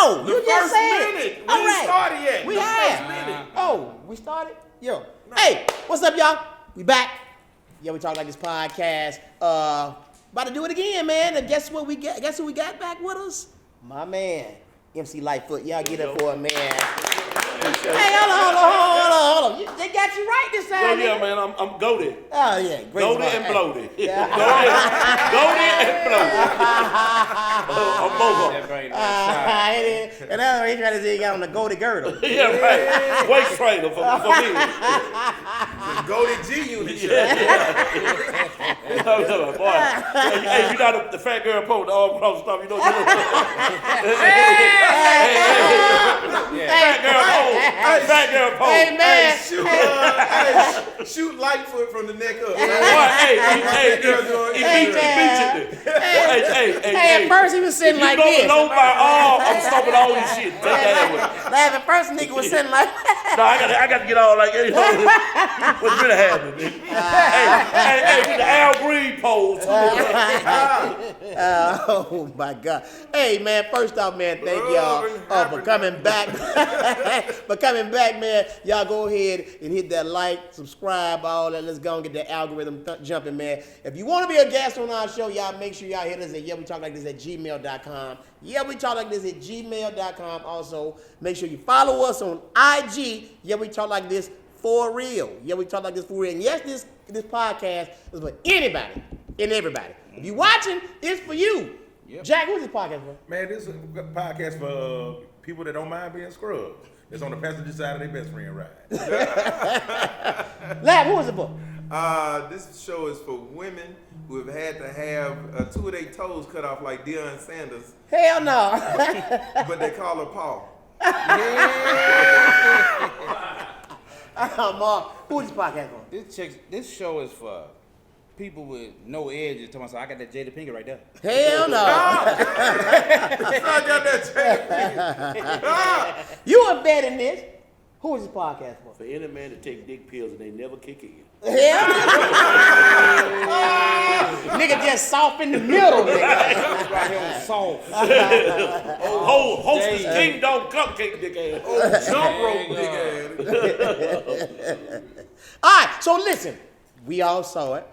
No, The you just first said minute. it. We All ain't right. started yet. We The have. first minute. Oh, we started? Yo. Hey, what's up, y'all? We back. Yeah, we talk like this podcast. About to do it again, man. And guess what we got? Guess who we got back with us? My man, MC Lightfoot. Y'all get up for it, man. Hey, hold on. They got you right this time. Yeah, man, I'm goated. Oh yeah, great. Goated and bloated. Goated and bloated. I'm both of them. And that's what he trying to say. He got on the goated girdle. Yeah, right. Weight trainer for me. Goated G unit. Boy, hey, you got the fat girl pole, the arm cross stuff. You know what Fat girl pole. Fat girl pole. Hey man, Shoot Lightfoot from the neck up. Hey, at first he was sitting like this. If you don't know my arm, I'm stomping all this shit. Take that away. Like the first nigga was sitting like No, I got to get all like, you know, what's really happening? Hey, the Al Green pole too. Oh my God. Hey man, first off, man, thank y'all for coming back. Man. Y'all go ahead and hit that like, subscribe, all that. Let's go and get that algorithm jumping, man. If you want to be a guest on our show, y'all make sure y'all hit us at gmail.com. Yeah, we talk like this at gmail.com. Also, make sure you follow us on IG. Yeah, we talk like this for real. Yeah, we talk like this for real. And yes, this podcast is for anybody and everybody. If you watching, it's for you. Yep. Jack, who's this podcast for? Man, this is a podcast for people that don't mind being scrubbed. It's on the passenger side of their best friend ride. Lab, who is it for? This show is for women who have had to have 2 of their toes cut off like Deion Sanders. Hell no. But they call her Paul. Who is this podcast for? This show is for people with no edges. Tell myself, I got that Jada Pinkett right there. Hell no. I got that Jada. You are better than this. Who is this podcast for? For any man to take dick pills and they never kick in. Hell nigga just soft in the middle, nigga. Right here on soft. Hostess Kingdom Cupcake dick ass. Jump rope big ass. All right, so listen. We all saw it.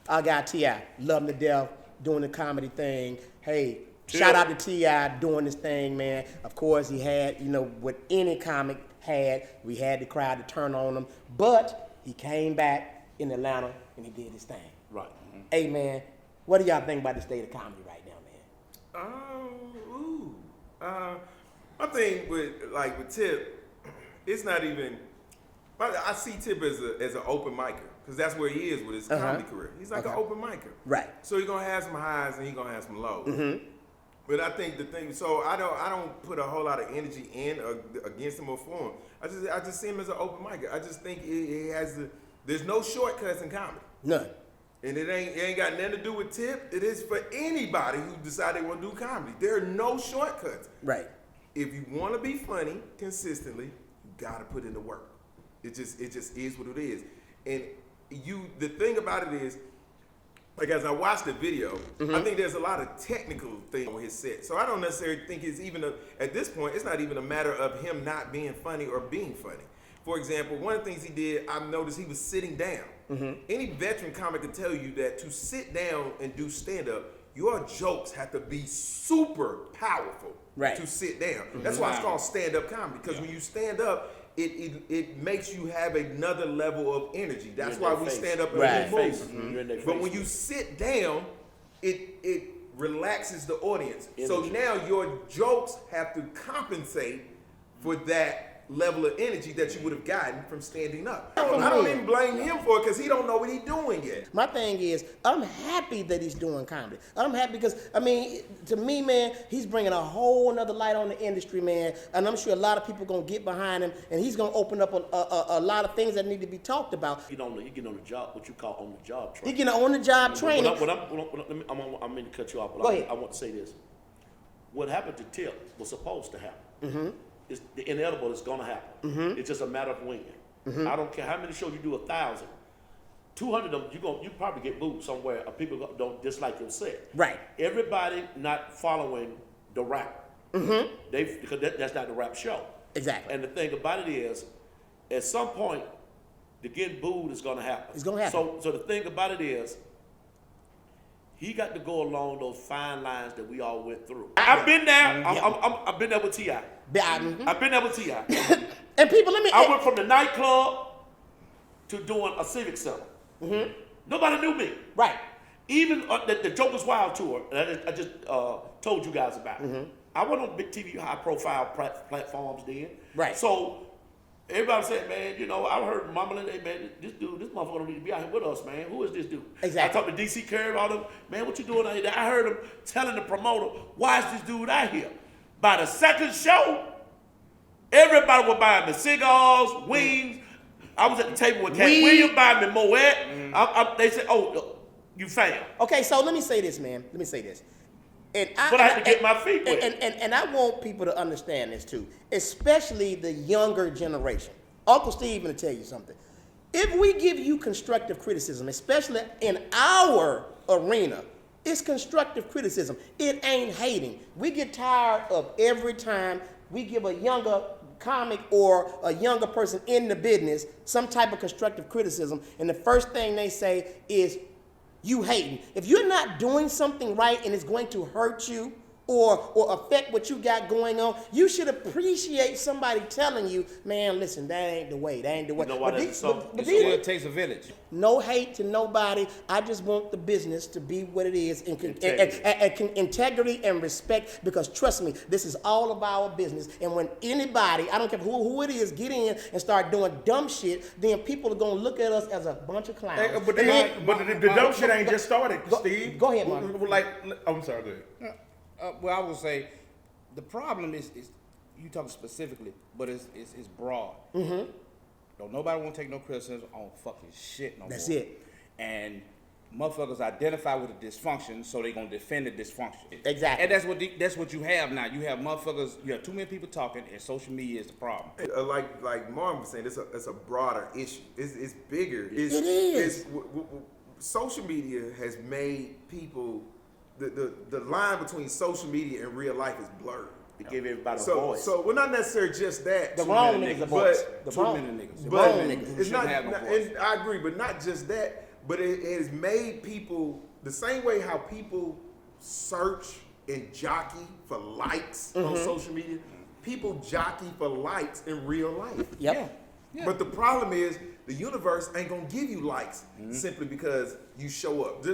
I got T.I. Love him to death, doing the comedy thing. Hey, shout out to T.I. doing this thing, man. Of course, he had, what any comic had, we had the crowd to turn on him. But he came back in Atlanta and he did his thing. Right. Mm-hmm. Hey, man, what do y'all think about the state of comedy right now, man? My thing with Tip, it's not even. I see Tip as an open micer because that's where he is with his comedy career. He's like an open micer. Right. So he's gonna have some highs and he's gonna have some lows. Mm-hmm. But I think the thing, so I don't put a whole lot of energy in against him or for him. I just see him as an open micer. I just think he has there's no shortcuts in comedy. None. And it ain't got nothing to do with Tip. It is for anybody who decide they want to do comedy. There are no shortcuts. Right. If you want to be funny consistently, you gotta put in the work. It just is what it is. And the thing about it is, like as I watched the video, I think there's a lot of technical things on his set. So I don't necessarily think it's even at this point, it's not even a matter of him not being funny or being funny. For example, one of the things he did, I noticed he was sitting down. Any veteran comic can tell you that to sit down and do stand-up, your jokes have to be super powerful to sit down. That's why it's called stand-up comedy, because when you stand up, it makes you have another level of energy. That's why we stand up and move. But when you sit down, it relaxes the audience. So now your jokes have to compensate for that level of energy that you would have gotten from standing up. I don't even blame him for it because he don't know what he's doing yet. My thing is, I'm happy that he's doing comedy. I'm happy because, to me, man, he's bringing a whole nother light on the industry, man. And I'm sure a lot of people going to get behind him, and he's going to open up a lot of things that need to be talked about. He getting on the job, what you call on the job training. He getting on-the-job training. I'm going to cut you off, but Go ahead. I want to say this. What happened to Tip was supposed to happen. It's the inevitable is going to happen. It's just a matter of when. I don't care how many shows you do, 1,000. 200 of them, you probably get booed somewhere, or people don't dislike your set. Right. Everybody not following the rap. Because that's not the rap show. Exactly. And the thing about it is, at some point, the getting booed is going to happen. It's going to happen. So the thing about it is, he got to go along those fine lines that we all went through. I've been there. I've been there with T.I. I've been there with T.I. And people, I went from the nightclub to doing a civic center. Nobody knew me. Right. Even the Joker's Wild tour, that I just told you guys about. I went on big TV, high-profile platforms then. Right. So everybody said, man, you know, I heard mumbling, hey, man, this motherfucker don't need to be out here with us, man. Who is this dude? Exactly. I talked to DC Curry, all them, man, what you doing out here? I heard him telling the promoter, why is this dude out here? By the second show, everybody was buying me cigars, wings. I was at the table with Cat Williams buying me Moet. They said, oh, you fan. Okay, so let me say this, man. Let me say this. But I had to get my feet wet. And I want people to understand this too, especially the younger generation. Uncle Steve going to tell you something. If we give you constructive criticism, especially in our arena, it's constructive criticism. It ain't hating. We get tired of every time we give a younger comic or a younger person in the business some type of constructive criticism, and the first thing they say is, you hating. If you're not doing something right and it's going to hurt you or affect what you got going on, you should appreciate somebody telling you, man, listen, that ain't the way. That ain't the way. You know why It still takes a village. No hate to nobody. I just want the business to be what it is. Integrity and respect, because trust me, this is all of our business. And when anybody, I don't care who it is, get in and start doing dumb shit, then people are going to look at us as a bunch of clowns. But the dumb shit ain't just started, Steve. Go ahead, Mark. I'm sorry, go ahead. Well, I would say the problem is you talking specifically, but it's broad. Don't nobody want to take no criticism on fucking shit no more. That's it. And motherfuckers identify with the dysfunction, so they gonna defend the dysfunction. Exactly. And that's what you have now. You have motherfuckers. You have too many people talking, and social media is the problem. Like Marvin was saying, it's a broader issue. It's bigger. It is. Social media has made people. The line between social media and real life is blurred. It gave everybody a voice. So we're not necessarily just that. The wrong niggas a voice. The wrong niggas. niggas. It's not, have no voice. and I agree, but not just that. But it has made people the same way how people search and jockey for likes on social media. People jockey for likes in real life. Yep. Yeah. But the problem is the universe ain't gonna give you likes simply because you show up.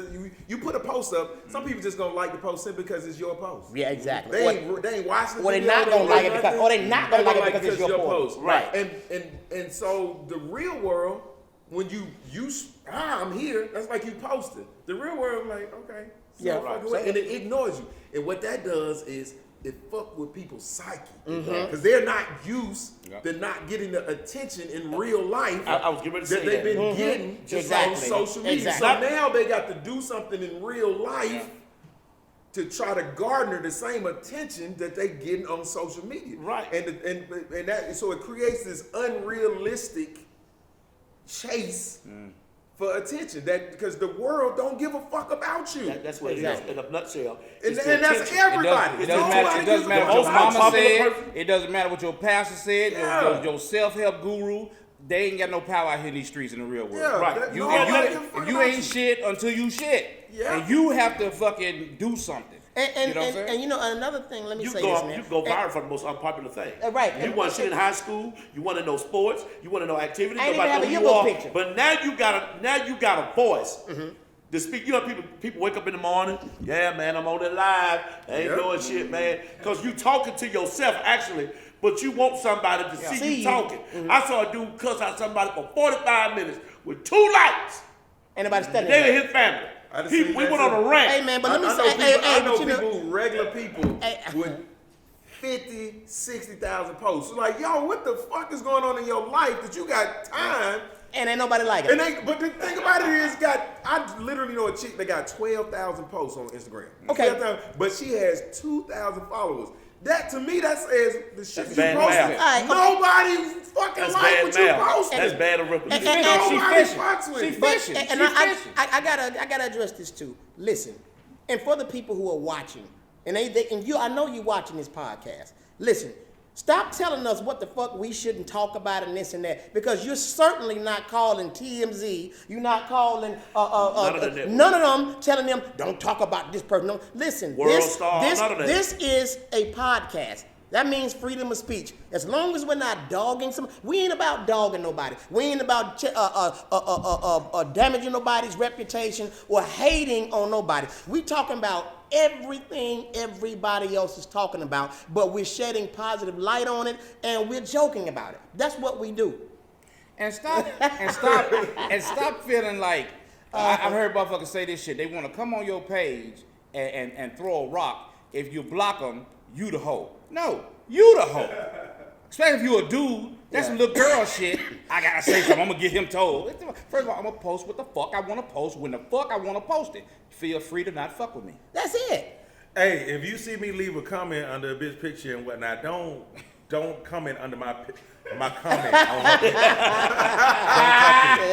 You put a post up. Some people just gonna like the post simply because it's your post. Yeah, exactly. They ain't watching the Or they video, not gonna like it nothing. because, or they not gonna like it because it's your post. Right. And so the real world, when you I'm here, that's like you posted. The real world, like, okay. So Yeah, fuck right. away. And it ignores you. And what that does is it fuck with people's psyche. Because they're not used to not getting the attention in real life I was getting ready to say that they've that. been getting just Exactly. on social media. Exactly. So now they got to do something in real life to try to garner the same attention that they getting on social media. Right. And that, so it creates this unrealistic chase for attention, that because the world don't give a fuck about you. That's what it is in a nutshell. And It's the that's attention. everybody. It doesn't matter. It doesn't matter what your most mama popular said. person. It doesn't matter what your pastor said. Your self-help guru. They ain't got no power out here in these streets in the real world. Yeah, Right. that- You, no, if nobody you, give a fuck if you about ain't shit until you shit. Yeah. And you have to fucking do something. And you know what I'm saying? and you know another thing, let me You say go, this, man. you go viral for the most unpopular thing. Right. You want shit in high school. You want to know sports. You want to know activities. I ain't Nobody even know have a who you yearbook are. picture. But now you got a voice to speak. You know, people wake up in the morning. Yeah, man, I'm on it live. I ain't doing shit, man. Because you talking to yourself actually, but you want somebody to see you talking. I saw a dude cuss out somebody for 45 minutes with 2 lights. Ain't nobody studying They that. and his family. I just We seen went that on too. a rant. Hey man, but let me I say, know but you know- people, regular people, Hey. with 50, 60,000 posts. Like, yo, what the fuck is going on in your life that you got time? and ain't nobody like it. But the thing about it is, I literally know a chick that got 12,000 posts on Instagram. Okay. 12,000, but she has 2,000 followers. That to me, that says the shit That's you bad posted. math. Nobody fucking That's like bad what you math. posted. That's bad arithmetic. Nobody fucks with She it. fishing. And I gotta address this too. Listen, and for the people who are watching, and I know you're watching this podcast. Listen, stop telling us what the fuck we shouldn't talk about and this and that, because you're certainly not calling TMZ. You're not calling none of them, telling them don't talk about this person. No, listen, World Star, none of that. this is a podcast. That means freedom of speech. As long as we're not dogging we ain't about dogging nobody. We ain't about damaging nobody's reputation or hating on nobody. We talking about everything everybody else is talking about, but we're shedding positive light on it and we're joking about it. That's what we do. And stop feeling like I've heard motherfuckers say this shit. They want to come on your page and throw a rock. If you block them, you the hoe. No, you the hoe. Especially if you a dude. That's some little girl shit. I gotta say something. I'm gonna get him told. First of all, I'm gonna post what the fuck I want to post when the fuck I want to post it. Feel free to not fuck with me. That's it. Hey, if you see me leave a comment under a bitch picture and whatnot, don't comment under my comment. On her picture. Try to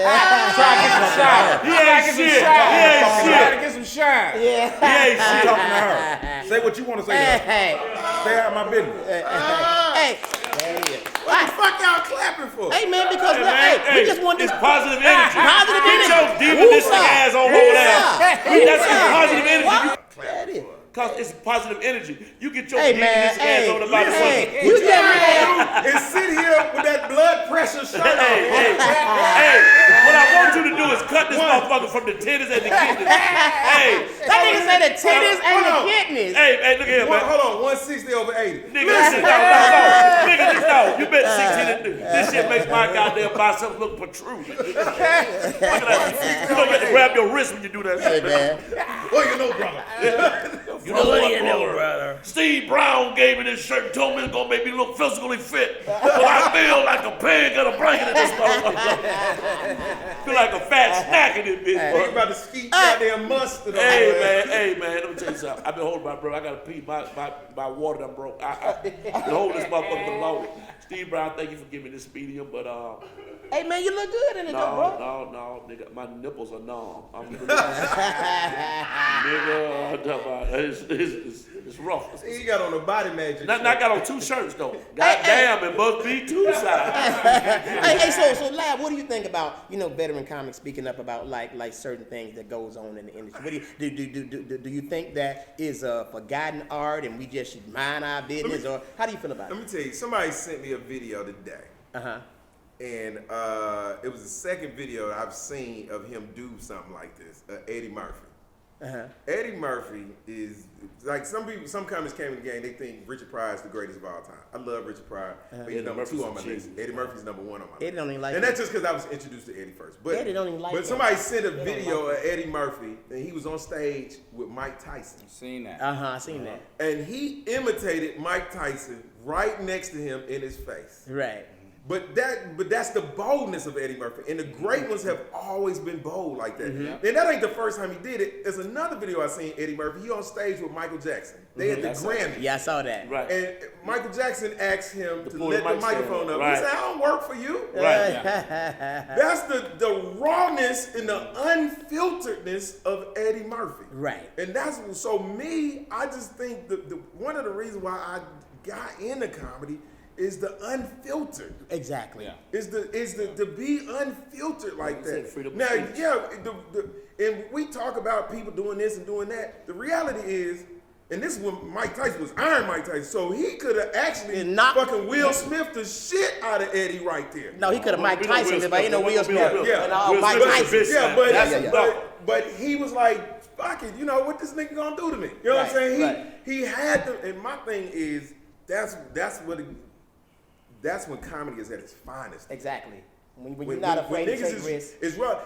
get some shine. He ain't shit. He ain't Try to shit. get some shine. He ain't I'm shit. talking to her. Say what you want to say to her. Hey, Stay out of my business. hey. What the fuck y'all clapping for? Hey man, because we just want this It's positive energy. positive Get energy. your demonistic Woosah. ass on over there. Woosah. That's some positive energy. What? That is. Cause it's positive energy. You get your Hey man, demonistic ass on about the hey, fucking. you just And sit here with that blood pressure shirt on. Hey, what I want you to do is cut this motherfucker from the titties and the kidneys. Hey, that nigga said the titties and the Hold on. kidneys. hey, look here, man. Hold on, 160 over 80. Nigga, listen, no. Nigga, no. You bet 16 and this shit makes my goddamn biceps look protrude. Look at that. You don't get to grab your wrist when you do that shit, man. Well, you know, brother. You know what, brother? Steve Brown gave me this shirt and told me it's gonna make me look physically fit. But I feel like a pig in a blanket in this motherfucker. Feel like a fat snack in this bitch. Think about the ski goddamn mustard on Hey man, let me tell you something. I've been holding my bro. I gotta pee. My water done broke. I been holding this motherfucker for long. Steve Brown, thank you for giving me this medium, but Hey man, you look good in it though, bro. no, nigga, my nipples are numb. Nigga, it's rough. He got on a body magic. Now I got on 2 shirts though. Goddamn, it must be 2 sides. So Lab, what do you think about veteran comics speaking up about like certain things that goes on in the industry? What do you think that is a forgotten art and we just should mind our business, or how do you feel about it? Let me tell you, somebody sent me a video today. And it was the second video I've seen of him do something like this, Eddie Murphy. Eddie Murphy is like some comics came in the game. They think Richard Pryor is the greatest of all time. I love Richard Pryor, but he's number 2 on my list. Eddie Murphy's number 1 on my list. Eddie don't even like and it. that's just because I was introduced to Eddie first. But Eddie don't even like But it. somebody sent a video of Eddie Murphy, and he was on stage with Mike Tyson. Seen that. I seen that. And he imitated Mike Tyson right next to him in his face. Right. But that's the boldness of Eddie Murphy. And the great ones have always been bold like that. And that ain't the first time he did it. There's another video I seen Eddie Murphy. He on stage with Michael Jackson. They at the Grammy. Yeah, I saw that. Right. And Michael Jackson asked him to pull let the the mic microphone stand. up. Right. He said, I don't work for you. Right. That's the rawness and the unfilteredness of Eddie Murphy. Right. And that's so me, I just think the one of the reasons why I got into comedy is the unfiltered. Exactly. Yeah. Is the to be unfiltered like said that. freedom of Now, speech. yeah, and we talk about people doing this and doing that. The reality is, and this is when Mike Tyson was Iron Mike Tyson, so he could have actually And knocked- fucking Will Smith the shit out of Eddie right there. No, he could have Mike We know Will Tyson, Smith. but ain't no Will Smith. Yeah. And all Will Mike Smith is Tyson. a bitch. Yeah, but That's but he was like, fuck it, what this nigga gonna do to me? You know what I'm Right, saying? right. He had to, and my thing is that's when comedy is at its finest. Exactly. When you're not afraid to take risks. It's right.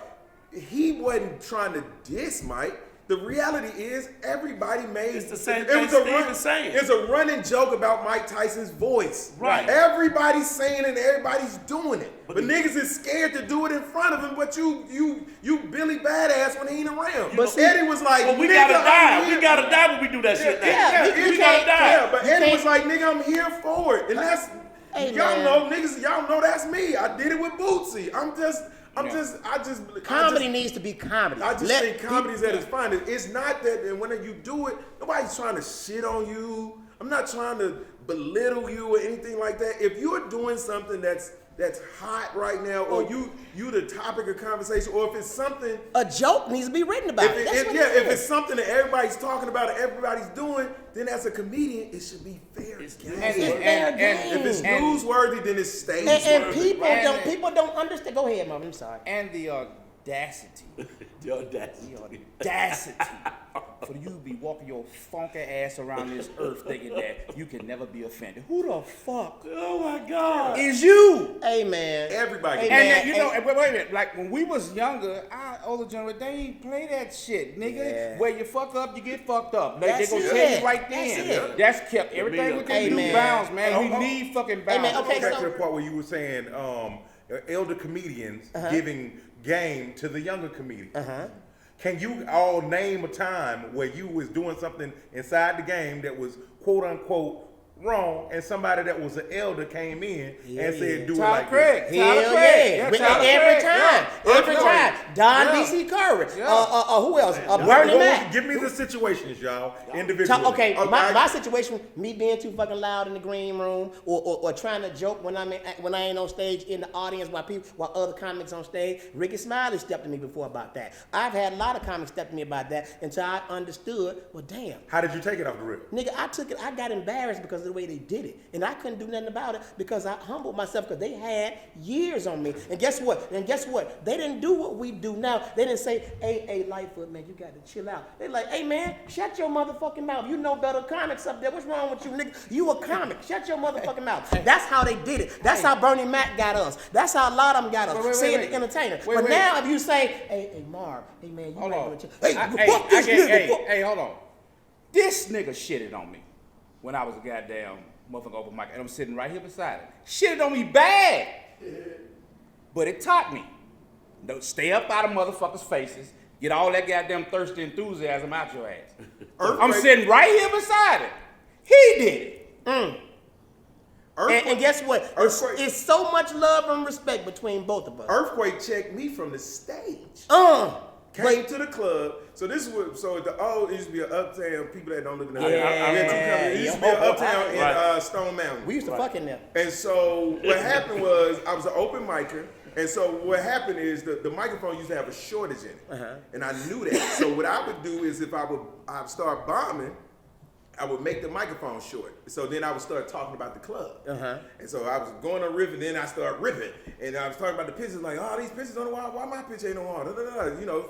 He wasn't trying to diss Mike. The reality is, everybody made. It's the same thing Steve is saying. It's a running joke about Mike Tyson's voice. Right. Everybody's saying it, and everybody's doing it. But niggas is scared to do it in front of him. But you Billy Badass when he ain't around. But Eddie was like, Well, we nigga, gotta die. I'm here. We gotta die when we do that shit now. Yeah, we gotta die. Yeah, but You Eddie can't. was like, nigga, I'm here for it, and that's Hey, y'all man. know, niggas. Y'all know that's me. I did it with Bootsy. Comedy needs to be comedy. I just think comedy's at its finest. It's not that, and when you do it, nobody's trying to shit on you. I'm not trying to belittle you or anything like that. If you're doing something that's hot right now, or you the topic of conversation, or if it's something, a joke needs to be written about. If it's something that everybody's talking about and everybody's doing, then as a comedian, it should be fair game. If it's newsworthy, then it's stage. And people don't understand. Go ahead, Mom. I'm sorry. And the audacity. The audacity. The audacity for you to be walking your funky ass around this earth thinking that you can never be offended. Who the fuck Oh my God. is you? Hey, man. Everybody. Hey, And man, then, you know, wait a minute. Like when we was younger, our older generation, they ain't play that shit, nigga. Yeah. Where you fuck up, you get fucked up. Like, they That's gonna it. tell you right then. That's it. That's kept everything within Hey, due man. bounds, man. We Oh, need fucking Hey, bounds. man, okay, Back so- to the part where you were saying elder comedians giving game to the younger comedians. Can you all name a time where you was doing something inside the game that was quote unquote wrong, and somebody that was an elder came in and said, "Do it Tyler like Craig. this"? Hell Tyler Craig. yeah. Yeah, Tyler Every Craig. time. Yeah. Every time. Don D.C. Curry. Who else? Bernie Mac. Give me the situations, y'all, individually. Okay, my situation, me being too fucking loud in the green room, or trying to joke when I ain't on stage in the audience while other comics on stage. Rickey Smiley stepped to me before about that. I've had a lot of comics step to me about that until I understood. Well, damn, How did you take it off the rip? nigga, I got embarrassed because of the way they did it, and I couldn't do nothing about it because I humbled myself because they had years on me. And guess what? They didn't do what we do now. They didn't say, hey, Lightfoot, man, you got to chill out. They're like, hey, man, shut your motherfucking mouth. You know better comics up there. What's wrong with you, nigga? You a comic. Shut your motherfucking mouth. That's how they did it. That's how Bernie Mac got us. That's how a lot of them got us. Saying the entertainer. But now if you say, hey, Marv, hey, man, you Hold might on. want to chill. Hey, fuck this nigga. Fuck. Hey, hold on. This nigga shitted on me when I was a goddamn motherfucker open mic, and I'm sitting right here beside him. Shitted on me bad, but it taught me. Don't stay up out of motherfuckers' faces. Get all that goddamn thirsty enthusiasm out your ass. I'm sitting right here beside him. He did it. And guess what? It's so much love and respect between both of us. Earthquake checked me from the stage. Came to the club. So this is what. So the old it used to be an uptown. People that don't live in the it used to be an uptown in Stone Mountain. We used to fuck in there. And so what happened was I was an open micer. And so what happened is the microphone used to have a shortage in it. And I knew that. So what I would do is if I'd start bombing, I would make the microphone short. So then I would start talking about the club. And so I was going on riffing, then I started ripping. And I was talking about the pitches, like, oh, these pitches on the wall, why my pitch ain't on the wall? You know,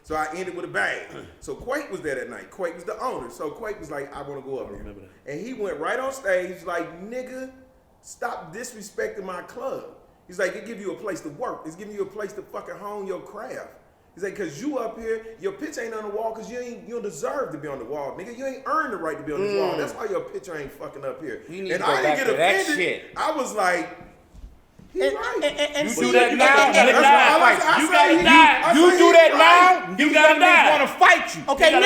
so I ended with a bang. So Quake was there that night. Quake was the owner. So Quake was like, I want to go up there. And he went right on stage like, nigga, stop disrespecting my club. He's like, it give you a place to work. It's giving you a place to fucking hone your craft. He's like, cause you up here, your pitch ain't on the wall cause you don't deserve to be on the wall, nigga. You ain't earned the right to be on this wall. That's why your picture ain't fucking up here. And I didn't get offended. I was like, he's right. And You see, do that now, That's nigga. why I You say gotta he- die. I You say do he that right. now, You you gotta die. want to fight you. okay, gotta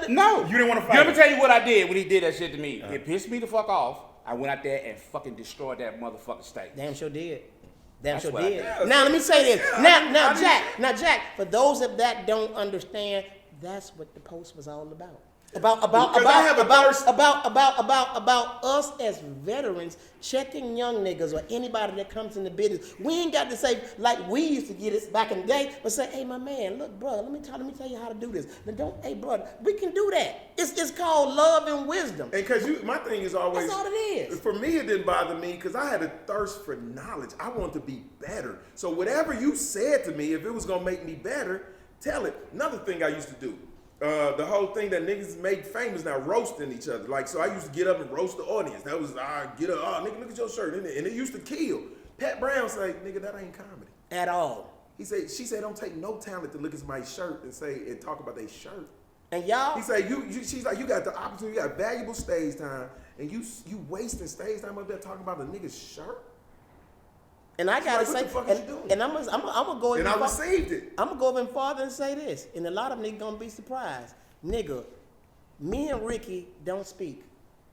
now, You didn't want to fight. Let me tell you what I did when he did that shit to me. It pissed me the fuck off. I went out there and fucking destroyed that motherfucker state. Damn sure did. Damn That's sure what I did. did. Now let me say this. Now Jack, for those that don't understand, that's what the post was all about. About us as veterans checking young niggas or anybody that comes in the business. We ain't got to say like we used to get it back in the day, but say, hey my man, look, brother, let me tell you how to do this. Now hey brother, we can do that. It's called love and wisdom. And cause my thing is always That's all it is. For me, it didn't bother me because I had a thirst for knowledge. I wanted to be better. So whatever you said to me, if it was gonna make me better, tell it. Another thing I used to do. The whole thing that niggas made famous now, roasting each other. Like, so I used to get up and roast the audience. That was, get up, oh, nigga, look at your shirt. And it used to kill. Pat Brown say, nigga, that ain't comedy. At all. She said, don't take no talent to look at somebody's shirt and talk about their shirt. And y'all, He said, she's like, you got the opportunity, you got valuable stage time, and you wasting stage time up there talking about a nigga's shirt? and I gotta Like, what say, the fuck is you doing? and I'm gonna go And even I far- received it. I'm gonna go even farther and say this, and a lot of niggas gonna be surprised, nigga. Me and Rickey don't speak.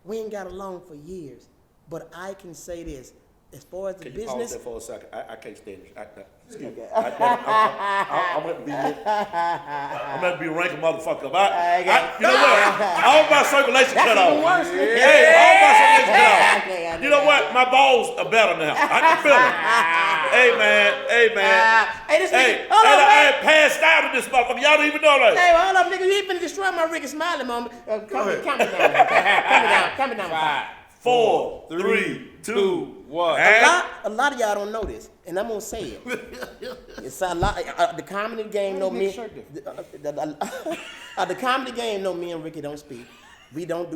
We ain't got along for years. But I can say this. As far as the Can you business, pause there for a second? I can't stand this. Excuse me. Okay. I'm going to be ranking motherfucker. You know what? All my circulation cut That's off. even worse. Hey, all my circulation cut off. Okay, You know what? My balls are better now. I can feel it. Hey, man. Hey, this Hey, nigga, hold on, I man. ain't passed out in this motherfucker. Y'all don't even know that. Hey, hold up, nigga. You ain't finna destroy my Rickey Smiley moment. Count me down. 5, 4, 3, 2, 1. A lot of y'all don't know this, and I'm gonna say it. It's a lot. The comedy game know me. The comedy game know me and Rickey don't speak. We don't.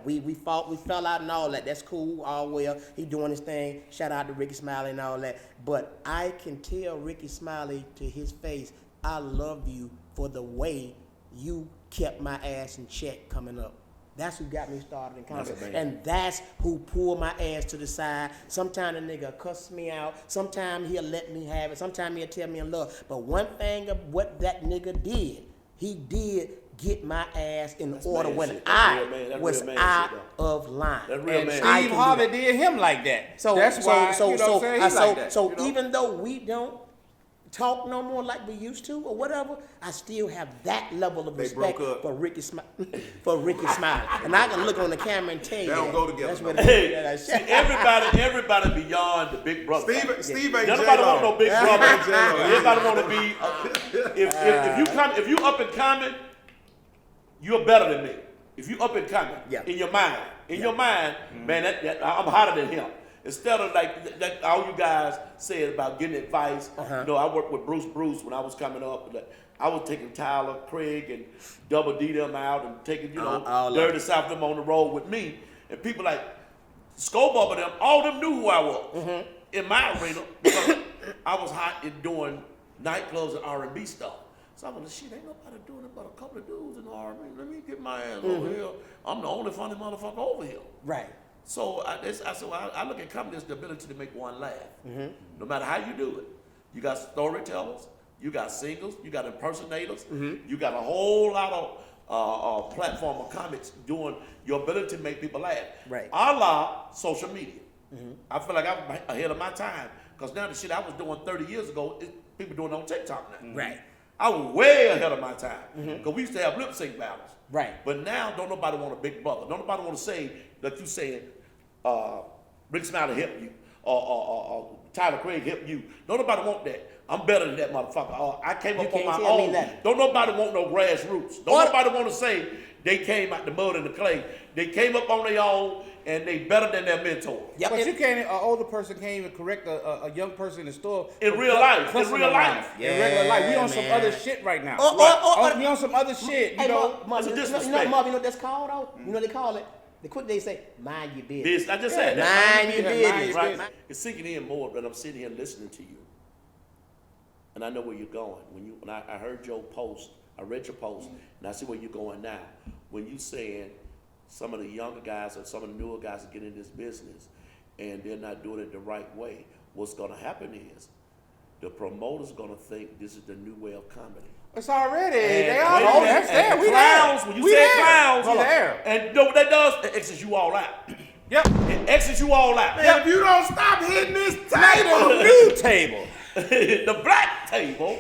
We fell out and all that. That's cool, all well. He doing his thing. Shout out to Rickey Smiley and all that. But I can tell Rickey Smiley to his face, I love you for the way you kept my ass in check coming up. That's who got me started in comedy. And that's who pulled my ass to the side. Sometimes a nigga cuss me out. Sometimes he'll let me have it. Sometimes he'll tell me in love. But one thing of what that nigga did, he did get my ass in order when I was out of line. That's real, And man. Steve Harvey did him like that. So that's why, so you know what I'm saying? He like that, so you know? even though we don't talk no more like we used to or whatever, I still have that level of They respect broke up. for Rickey Smiley. And I can look on the camera and tell you They don't that. go together That's no what more. it Hey, is. see, everybody beyond the big brother. Steve ain't Nobody want no J-Lo. big brother. J-Lo. Everybody want to be. If you up and coming, you're better than me. If you up and coming, Yeah. in your mind, man, that I'm hotter than him. Instead of like that, all you guys said about getting advice. You know, I worked with Bruce when I was coming up. I was taking Tyler, Craig, and Double D them out and taking all Dirty South them on the road with me. And people like Skull Bubba them, all them knew who I was in my arena because I was hot in doing nightclubs and R&B stuff. So I'm like, shit, ain't nobody doing it but a couple of dudes in the R&B. Let me get my ass over here. I'm the only funny motherfucker over here. Right. So I look at comedy as the ability to make one laugh. No matter how you do it. You got storytellers, you got singers, you got impersonators, you got a whole lot of platform of comics doing your ability to make people laugh. Right. A la social media. I feel like I'm ahead of my time because now the shit I was doing 30 years ago, people doing it on TikTok now. Right. I was way ahead of my time because we used to have lip sync battles. Right. But now, don't nobody want a big brother. Don't nobody want to say that you saying Rick Smiley helped you or Tyler Craig helped you. Don't nobody want that. I'm better than that motherfucker. I came up on my own. Don't nobody want no grassroots. Don't nobody want to say they came out the mud and the clay. They came up on their own and they better than their mentor. Yep. But you can't. An older person can't even correct a young person in the store. In real life. In real life. In regular life, we on some man. other shit right now. We on some other shit. You Hey, know. Marvin, It's a you know disrespect. what that's called though? You know what they call it? They say, mind your business. I just said that. Mind your business. Right. It's sinking in more, but I'm sitting here listening to you. And I know where you're going. When I heard your post, I read your post, and I see where you're going now. When you saying some of the younger guys or some of the newer guys are getting in this business and they're not doing it the right way, what's gonna happen is the promoter's gonna think this is the new way of comedy. It's already. And They all know that's there. and We clowns, there. when you We say there. clowns, We there. and you know what that does? It exits you all out. Yep. It exits you all out. If you don't stop hitting this A table, new table. The black table,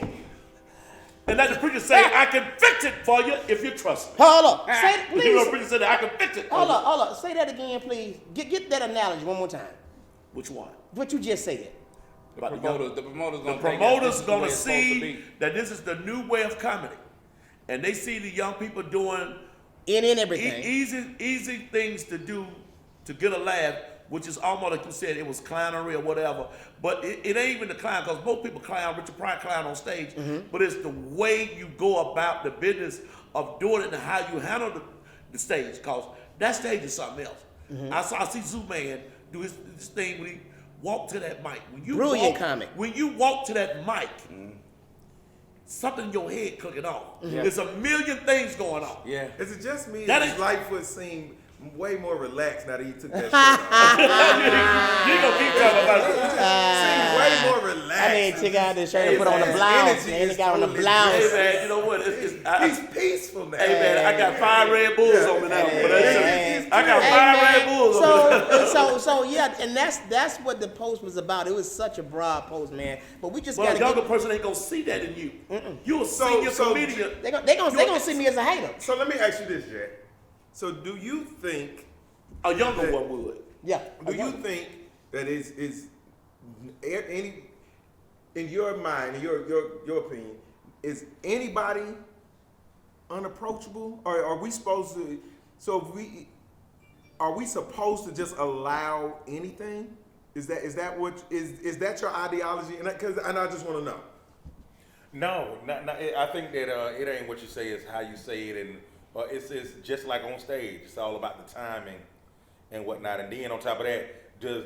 and let the preacher say, I can fix it for you if you trust me. Hold up. Say, please. You know, the preacher said, I can fix it for Hold you. up. Say that again, please. Get that analogy one more time. Which one? What you just said. The promoters The gonna promoters gonna to see that this is the new way of comedy, and they see the young people doing In everything. easy things to do to get a laugh, which is almost like you said, it was clownery or whatever. But it ain't even the clown, because most people clown, Richard Pryor clown on stage. But it's the way you go about the business of doing it and how you handle the stage, because that stage is something else. I see Zoo Man do this thing when he walk to that mic. Brilliant comic. When you walk to that mic, something in your head clicking on. There's a million things going on. Yeah. is it just me? That Does is- Lightfoot seem way more relaxed now that he took that shit off. You gonna keep talking about it. Seems way more relaxed. I mean, take out the shirt and put on the His blouse. energy And he is got on the totally blouse. Hey man, you know what? He's peaceful now. Hey man, I got 5 Red Bulls on me now. Hey, But that's hey, it. I got 5 Red Bulls on me. So yeah, and that's what the post was about. It was such a broad post, man. But we just Well, got a to younger get. person ain't gonna see that in you. You a senior comedian. They gonna see me as a hater. So let me ask you this, Jack. So do you think A younger one would. Yeah. Do you think that is any in your mind, in your opinion, is anybody unapproachable, or are we supposed to? So if are we supposed to just allow anything? Is that what is that your ideology? And I just want to know. No, I think that it ain't what you say, it's how you say it, and it's just like on stage. It's all about the timing and whatnot. And then on top of that, do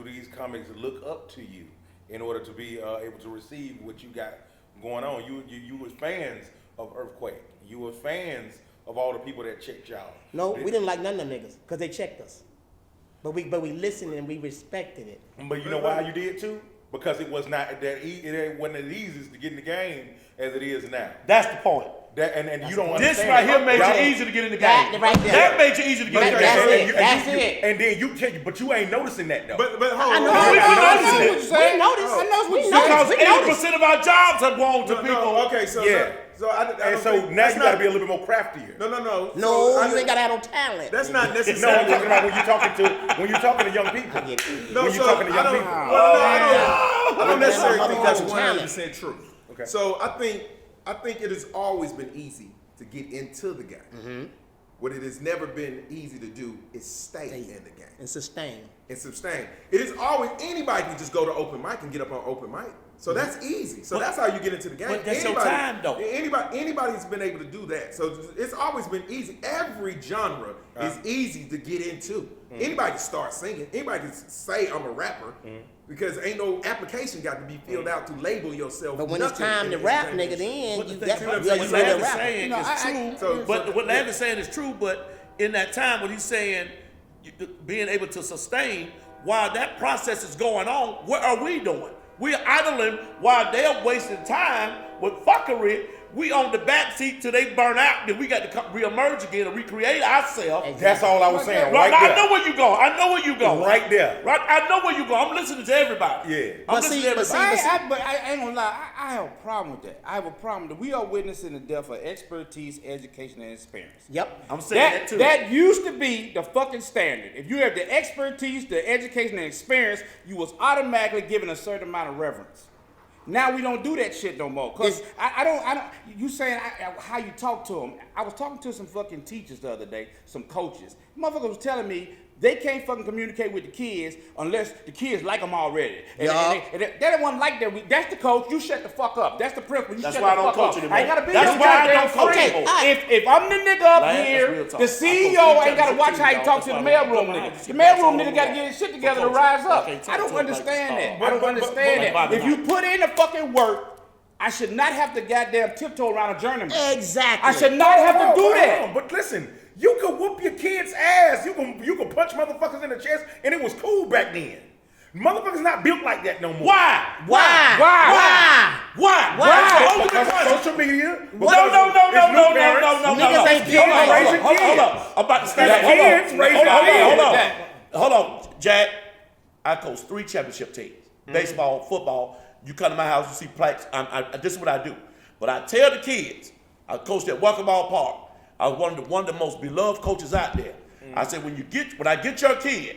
these comics look up to you in order to be able to receive what you got going on? You was fans of Earthquake. You were fans of all the people that checked y'all. No, we didn't like none of them niggas because they checked us. But we listened and we respected it. But you know why you did too? Because it was not that it wasn't as easy to get in the game as it is now. That's the point. And you don't This understand. right here made Y'all- you easy to get in the game. That right there. That made you easy to get in the That's game. it. That's it. And then you can't, but you ain't noticing that though. But hold I on. know. hold on. we I noticed know it. what you're saying. We noticed. Oh. I know what Because we noticed. We noticed. 80% of our jobs have gone to No, people. okay, so Yeah. so I And don't so think, now that's you got to not- be a little bit more craftier. No. No, So you ain't gotta have no talent. That's not No, necessarily. I'm talking about when you're talking to young people. No, when you're so talking to young I don't, people. I don't necessarily think that's Talent. 100% true. Okay. So I think it has always been easy to get into the game. What it has never been easy to do is stay in the game And sustain. and sustain. It is always anybody can just go to open mic and get up on open mic. So that's easy. So that's how you get into the game. But that's your time, though. Anybody's been able to do that. So it's always been easy. Every genre is easy to get into. Anybody can start singing. Anybody can say I'm a rapper because ain't no application got to be filled out to label yourself. But when it's nothing time in to the rap, entertainment nigga, then What you the got thing- what you what say Lav the is rapper. saying is true. So- What Lav is saying is true, but in that time when he's saying being able to sustain, while that process is going on, what are we doing? We're idling while they're wasting time with fuckery. We on the back seat till they burn out. Then we got to reemerge again and recreate ourselves. That's all I was saying. Right, Right I there. know where you go. I know where you go. Right there. Right, I know where you go. I'm listening to everybody. Yeah. I'm But listening see- to but see- everybody. But I ain't gonna lie, I have a problem with that. I have a problem that we are witnessing the death of expertise, education, and experience. Yep. I'm saying that too. That used to be the fucking standard. If you have the expertise, the education, and experience, you was automatically given a certain amount of reverence. Now we don't do that shit no more. Cause I don't. You saying how you talk to them? I was talking to some fucking teachers the other day, some coaches. Motherfucker was telling me they can't fucking communicate with the kids unless the kids like them already. And they don't want to like them. That's the coach. You shut the fuck up. That's the principal. You That's shut why I the don't fuck coach up. anymore. I ain't gotta be That's your why I goddamn don't coach coach. anymore. If I'm the nigga up That's here, real talk. the I CEO coach ain't gotta watch how he 16, talks to the dog. mailroom That's why I nigga. just The get back mailroom on nigga the gotta wall. get his shit together For to rise coaching. up. I can't I don't talk like understand this. that. I don't understand but- that. If you put in the fucking work, I should not have to goddamn tiptoe around a journeyman. Exactly. I should not have to do Hold that. on, but listen, you could whoop your kid's ass. You can punch motherfuckers in the chest, and it was cool back then. Motherfuckers not built like that no more. Why? Why? Why? Because of social media. No. Niggas ain't Hold on, raising hold kids. on. I'm about to start. Got kids raising Hold on, Jack. I coach 3 championship teams: baseball, football. You come to my house, you see plaques. This is what I do. But I tell the kids, I coached at Walker-Ball Park. I was one of the most beloved coaches out there. I said, when I get your kid,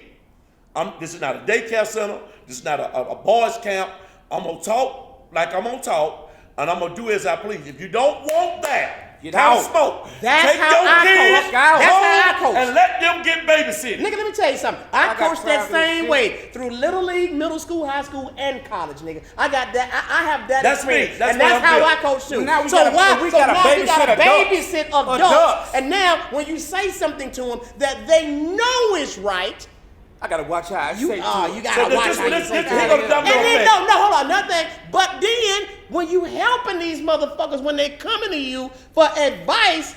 this is not a daycare center. This is not a boys camp. I'm gonna talk like I'm gonna talk, and I'm gonna do as I please. If you don't want that, Get have out. smoke. That's Take how your I kids coach. That's how I home coach. and let them get babysitting. Nigga, let me tell you something. I got coached that private same shit. way through Little League, middle school, high school, and college, nigga. I got that. I have that That's me. experience. That's and what that's I'm how doing. I coach too. Now we so gotta- why? we So gotta now we gotta babysit babysit adults. adults. And now when you say something to them that they know is right, I gotta watch how I say you to it. you gotta So watch this how you this say here things. go the dumb And then man. no, hold on, nothing. But then when you helping these motherfuckers when they coming to you for advice,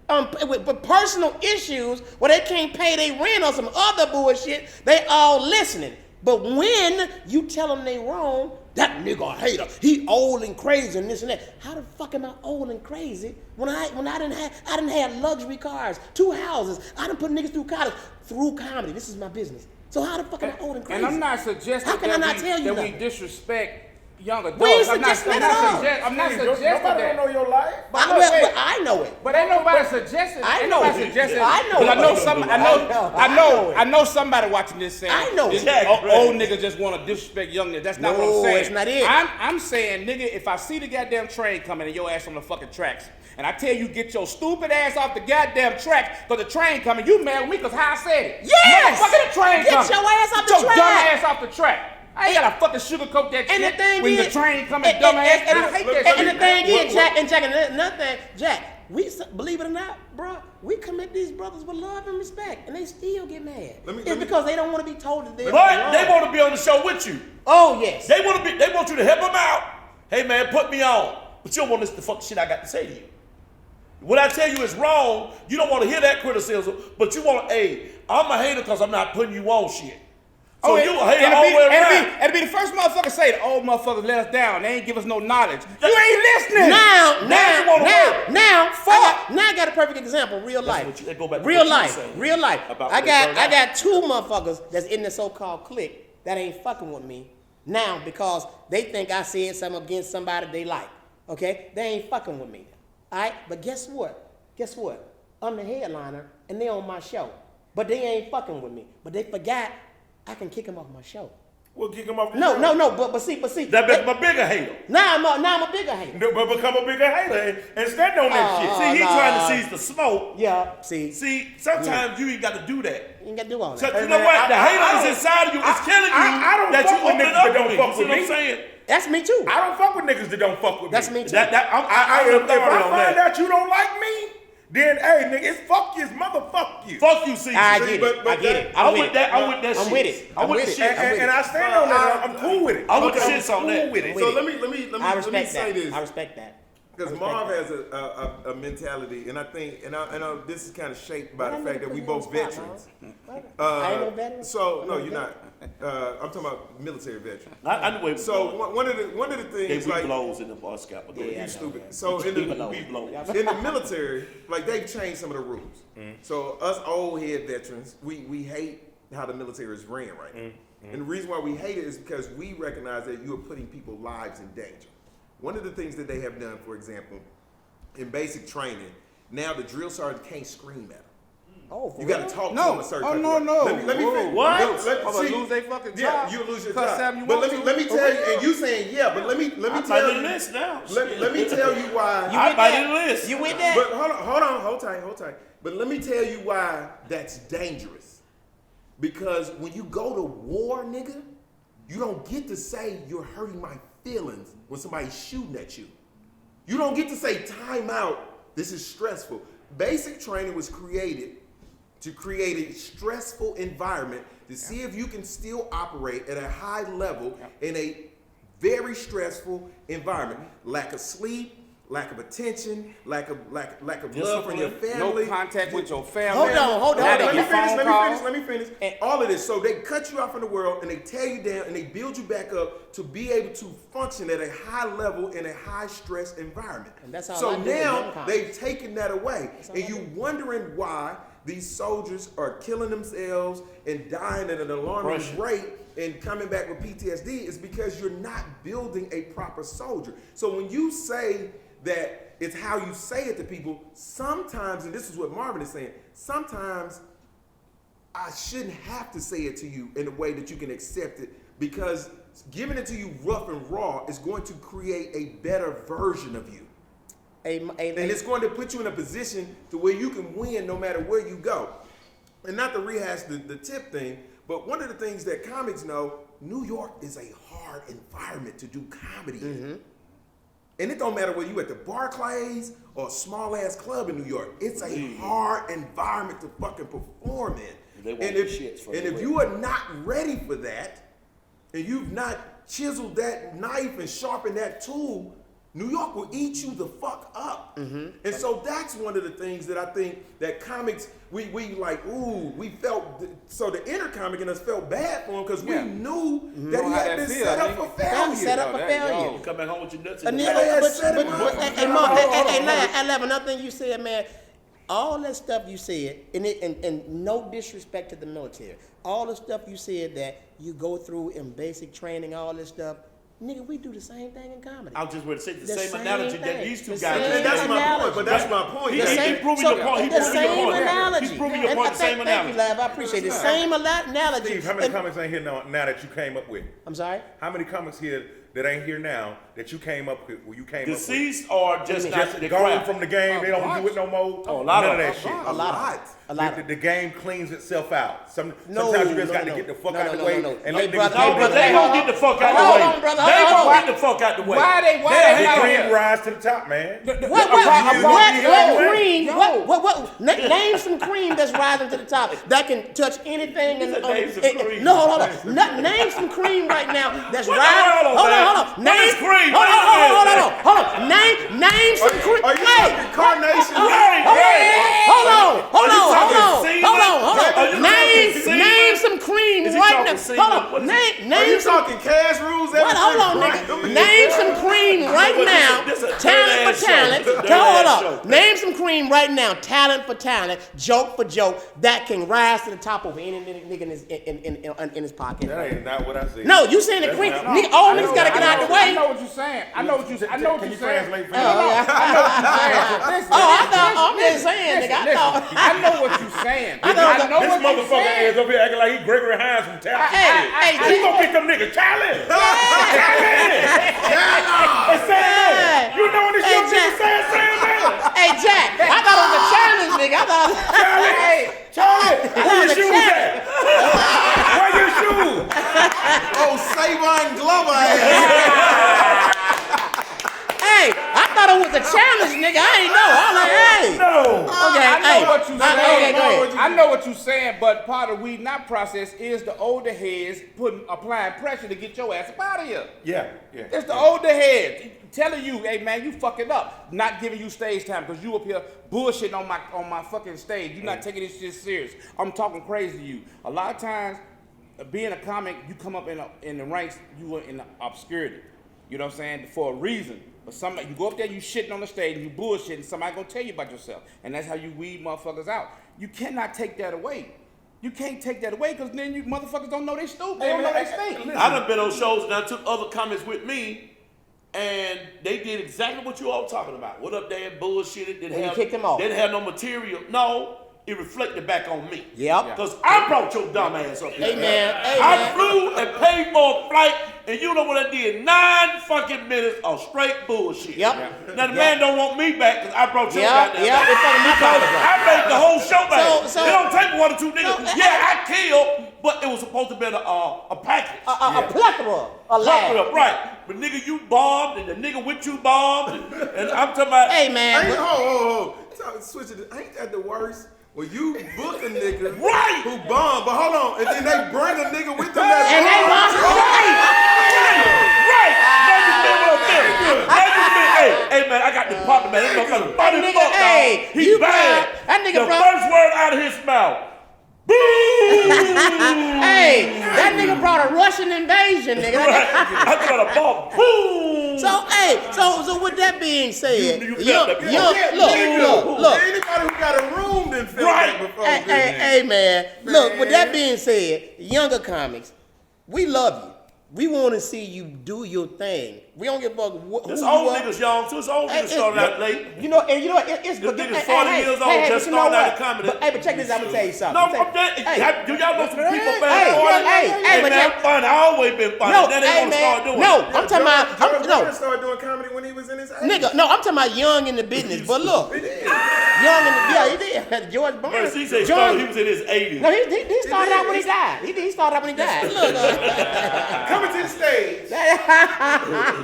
with personal issues where they can't pay their rent or some other bullshit, they all listening. But when you tell them they wrong, that nigga a hater. He old and crazy and this and that. How the fuck am I old and crazy when I didn't have luxury cars, 2 houses. I done put niggas through college through comedy. This is my business. So how the fuck am I old and crazy? And I'm not suggesting How can I not tell you that we nothing? disrespect young adults. We ain't suggesting that at all. I'm not Nobody suggesting don't that. know your life. But Well, look, wait. but I know it. But ain't nobody suggesting. I ain't know nobody it. suggesting. I know But it. I know some. I know somebody watching this saying. I know this it. old niggas just want to disrespect young niggas. That's not what No, I'm saying. it's not it. I'm saying, nigga, if I see the goddamn train coming and your ass on the fucking tracks, and I tell you get your stupid ass off the goddamn tracks because the train coming, you mad with me because how I said it. Yes! Motherfucker, the train Get coming. your ass off Get the your track. dumb ass off the track. I ain't gotta fucking sugarcoat that And shit the thing when is, the train coming, dumb ass. I hate that and shit. the thing is, Jack, and another thing, Jack, believe it or not, bro, we commit these brothers with love and respect, and they still get mad. It's because they don't want to be told that they're But wrong. they want to be on the show with you. Oh yes. They want you to help them out. Hey man, put me on. But you don't want to listen to the fucking shit I got to say to you. What I tell you is wrong. You don't want to hear that criticism, but you want, hey, I'm a hater because I'm not putting you on shit. So you a hater all the way around. It'll be the first motherfucker say the old motherfuckers let us down. They ain't give us no knowledge. You ain't listening. Now, Fuck. I got a perfect example. Real life. what you- that go back to Real what you life. saying Real life. about I what they burned got 2 motherfuckers that's in the so-called clique that ain't fucking with me now because they think I said something against somebody they like. Okay? They ain't fucking with me. All right? But guess what? I'm the headliner and they on my show. But they ain't fucking with me. But they forgot I can kick them off my show. We'll kick him off the No, show. but see. That makes my bigger hater. Now I'm a bigger hater. No, but become a bigger hater and stand on that shit. See, he nah. trying to seize the smoke. Yeah, see. See, sometimes you ain't got to do that. You ain't got to do all So that. you know man, what? The I hater don't- is inside of you. It's killing you. I don't that fuck you with open niggas up that don't on it. fuck You see with what I'm me. saying? That's me too. I don't fuck with niggas that don't fuck with That's me. me too. I'm If I authority on find that. out you don't like me, then hey nigga, it's fuck you, it's motherfuck you. Fuck you, Caesar. I get it. but I get it. I'm with that. I'm with that I'm shit. with it. I'm with the it. shit. And I stand on that. I'm cool with it. I'm with the I'm shits on cool that. with it. So let me I let me respect say that. this. I respect that. Because Marv has a mentality, and I think, and I know this is kind of shaped by the fact that we both veterans. I ain't no veteran. So I'm no, no you're not. I'm talking about military veteran. I knew it. So one of the they things we like blows in the bar scalp. Yeah, I you know, stupid. man. So in We the blow. in the military, like they've changed some of the rules. So us old head veterans, we hate how the military is ran right now. And the reason why we hate it is because we recognize that you are putting people's lives in danger. One of the things that they have done, for example, in basic training, now the drill sergeant can't scream at them. Oh, for You got real? to talk to No. them a certain Oh, type no, of way. no. Let me finish. What? No, I'm gonna lose their fucking Yeah, job. you'll lose your Cuss job. them you But want let me to. tell For you, real. and you saying yeah, but let me I might tell in the you. list now. Let me tell you why. You I with might that? in the list. You with that? But hold tight. But let me tell you why that's dangerous. Because when you go to war, nigga, you don't get to say you're hurting my feelings when somebody's shooting at you. You don't get to say time out, this is stressful. Basic training was created to create a stressful environment to see if you can still operate at a high level in a very stressful environment. Lack of sleep, lack of attention, lack of love from your Discipline. No family. contact with your family. Hold on. Not in Let me your phone calls. let me finish. And- All of this. So they cut you off from the world and they tear you down and they build you back up to be able to function at a high level in a high stress environment. And that's how so I do with now young cops. they've taken that away. how And I you do. wondering why these soldiers are killing themselves and dying at an alarming Depression. rate and coming back with PTSD is because you're not building a proper soldier. So when you say that it's how you say it to people, sometimes, and this is what Marvin is saying, sometimes I shouldn't have to say it to you in a way that you can accept it, because giving it to you rough and raw is going to create a better version of you. And it's going to put you in a position to where you can win no matter where you go. And not to rehash the tip thing, but one of the things that comics know, New York is a hard environment to do comedy in. And it don't matter whether you at the Barclays or a small ass club in New York. It's a hard environment to fucking perform in. They want And the if, shits for and the if you are not ready for that, and you've not chiseled that knife and sharpened that tool, New York will eat you the fuck up. And so that's one of the things that I think that comics, we like, ooh, we felt, so the inner comic in us felt bad for him because we knew that he had been set up for failure. Set up for failure. You come back home with your nuts Hey, in Mark, another thing you said, man, all that stuff you said, and no disrespect to the military, all the stuff you said that you go through in basic training, all this stuff, nigga, we do the same thing in comedy. I was just going to say the The same analogy that thing. these two The guys same did. That's my analogy. point, but that's my point. He- The he same- proving your point. He the proving your same point. analogy. He's proving your And point. The same thank you, analogy. Lav. I appreciate it. The same analogy. Steve, how many And- comics ain't here now that you came up with? I'm sorry? How many comics here that ain't here now that you came up with? Deceased or just not Just the gone craft? from the game. They don't do it no more. Oh, a lot None of that them. shit. A lot. The game cleans itself out. Sometimes No, you just got no. to get the fuck No, out no, the way no, no. and Hey, let brother, niggas hey, go. brother, They gonna get the fuck out Hold the way. on, brother, They hold gonna on. get the fuck out the way. Why they The not cream here? rise to the top, man. What cream? Yo. What? Name some cream that's rising to the top that can touch anything. He said name some cream. No, hold on. Name some cream right now that's What the rising. hell, Hold man? on. What is cream? Hold What is it? on. Name some cream. Are you Wait. talking carnation? Hold on. Are you talking semen? Name some cream Is he right talking now. semen? Hold What on. is he- Are Name you some. talking cash rules? What? Hold on, nigga. Name some cream right What, now. this a Talent dirty-ass for talent. show. This a Hold dirty-ass on. show. Name some cream right now. Talent for talent. Joke for joke. That can rise to the top of any nigga in his pocket. That ain't not what I said. No, you saying the That's cream? not- Nigga, all niggas gotta get out the I way. know what you're saying. I know what you're saying. Can you translate for me? I know what you're saying. Listen, Oh, I thought I'm just saying, nigga. I listen, thought. I know what you're saying. I know I that- know This what you're motherfucker saying. is over here acting like he Gregory Hines from Taft. Hey, He gonna get them niggas. Charlie! Hey. You know when this Hey, young Jack. nigga saying man? Hey, Jack. I thought it was a challenge, nigga. I thought. Charlie! Where your the shoes check. at? Where your shoes? Oh, Savon Glover ass. Hey, I thought it was a challenge, nigga. I ain't know. I'm like, hey. No. Okay, I know hey. what you're Okay, saying. go ahead. I know what you're saying, but part of weeding out process is the older heads applying pressure to get your ass up out of here. Yeah. It's the older heads telling you, hey man, you fucking up, not giving you stage time because you up here bullshitting on my fucking stage. You're not taking this shit serious. I'm talking crazy to you. A lot of times, being a comic, you come up in the ranks, you are in the obscurity. You know what I'm saying? For a reason. But somebody, you go up there, you shitting on the stage, you bullshitting, somebody gonna tell you about yourself. And that's how you weed motherfuckers out. You cannot take that away. You can't take that away because then you motherfuckers don't know they stupid. They don't know they stink. I done been on shows and I took other comics with me, and they did exactly what you all talking about. Went up there and bullshitted. And you kicked them off. Didn't have no material. No, it reflected back on me. Yep. Because I brought your dumb ass up here. Hey, man. Hey, I man. flew and paid for a flight, and you know what I did? 9 fucking minutes of straight bullshit. Yep. Now the man don't want me back because I brought your Yep, goddamn yep, ass. it's fucking me Because back. I made the whole show back. So- it don't take 1 or 2 niggas. So- Yeah, I killed, but it was supposed to be a package. A plethora. A Fuck it lab. up, right. But nigga, you bombed, and the nigga with you bombed, and I'm talking about. Hey, man. Ain't, hold. Switch it. Ain't that the worst? Well, you book a nigga Right. who bombed, but hold on, and then they bring a nigga with them And they that Right! Now you feel what I'm feeling. Now you feel, hey man, I got the pop, man. This motherfucker funny nigga, fuck, hey, dog. He's you bad. brought- that nigga the brought- first word out of his mouth. Boom! Hey, that nigga brought a Russian invasion, nigga. Right. I thought a ball. Boom! So, hey, so with that being said, You felt that before. look. Anybody who got a room didn't feel Right. that before. Hey, man, look, with that being said, younger comics, we love you. We want to see you do your thing. We don't give a fuck who This you old are. niggas young too. This old Hey, niggas started out late. You know, and you know, it's This but nigga's 40 years old, just but you know started out what? in comedy. But check this out. I'm gonna tell you something. No, I'm I'm dead. Hey. Do y'all know some people Hey, fast forward? hey, but man, check- I'm funny. I always been funny. No, Then they hey, gonna start man. doing No, it. I'm talking about. George No, Bush started doing comedy when he was in his 80s. nigga. No, I'm talking about young in the business. But look, young in the he did. George Burns. First, he said George- he was in his 80s. No, he started out when he died. He started out when he died. Look, Coming to the stage.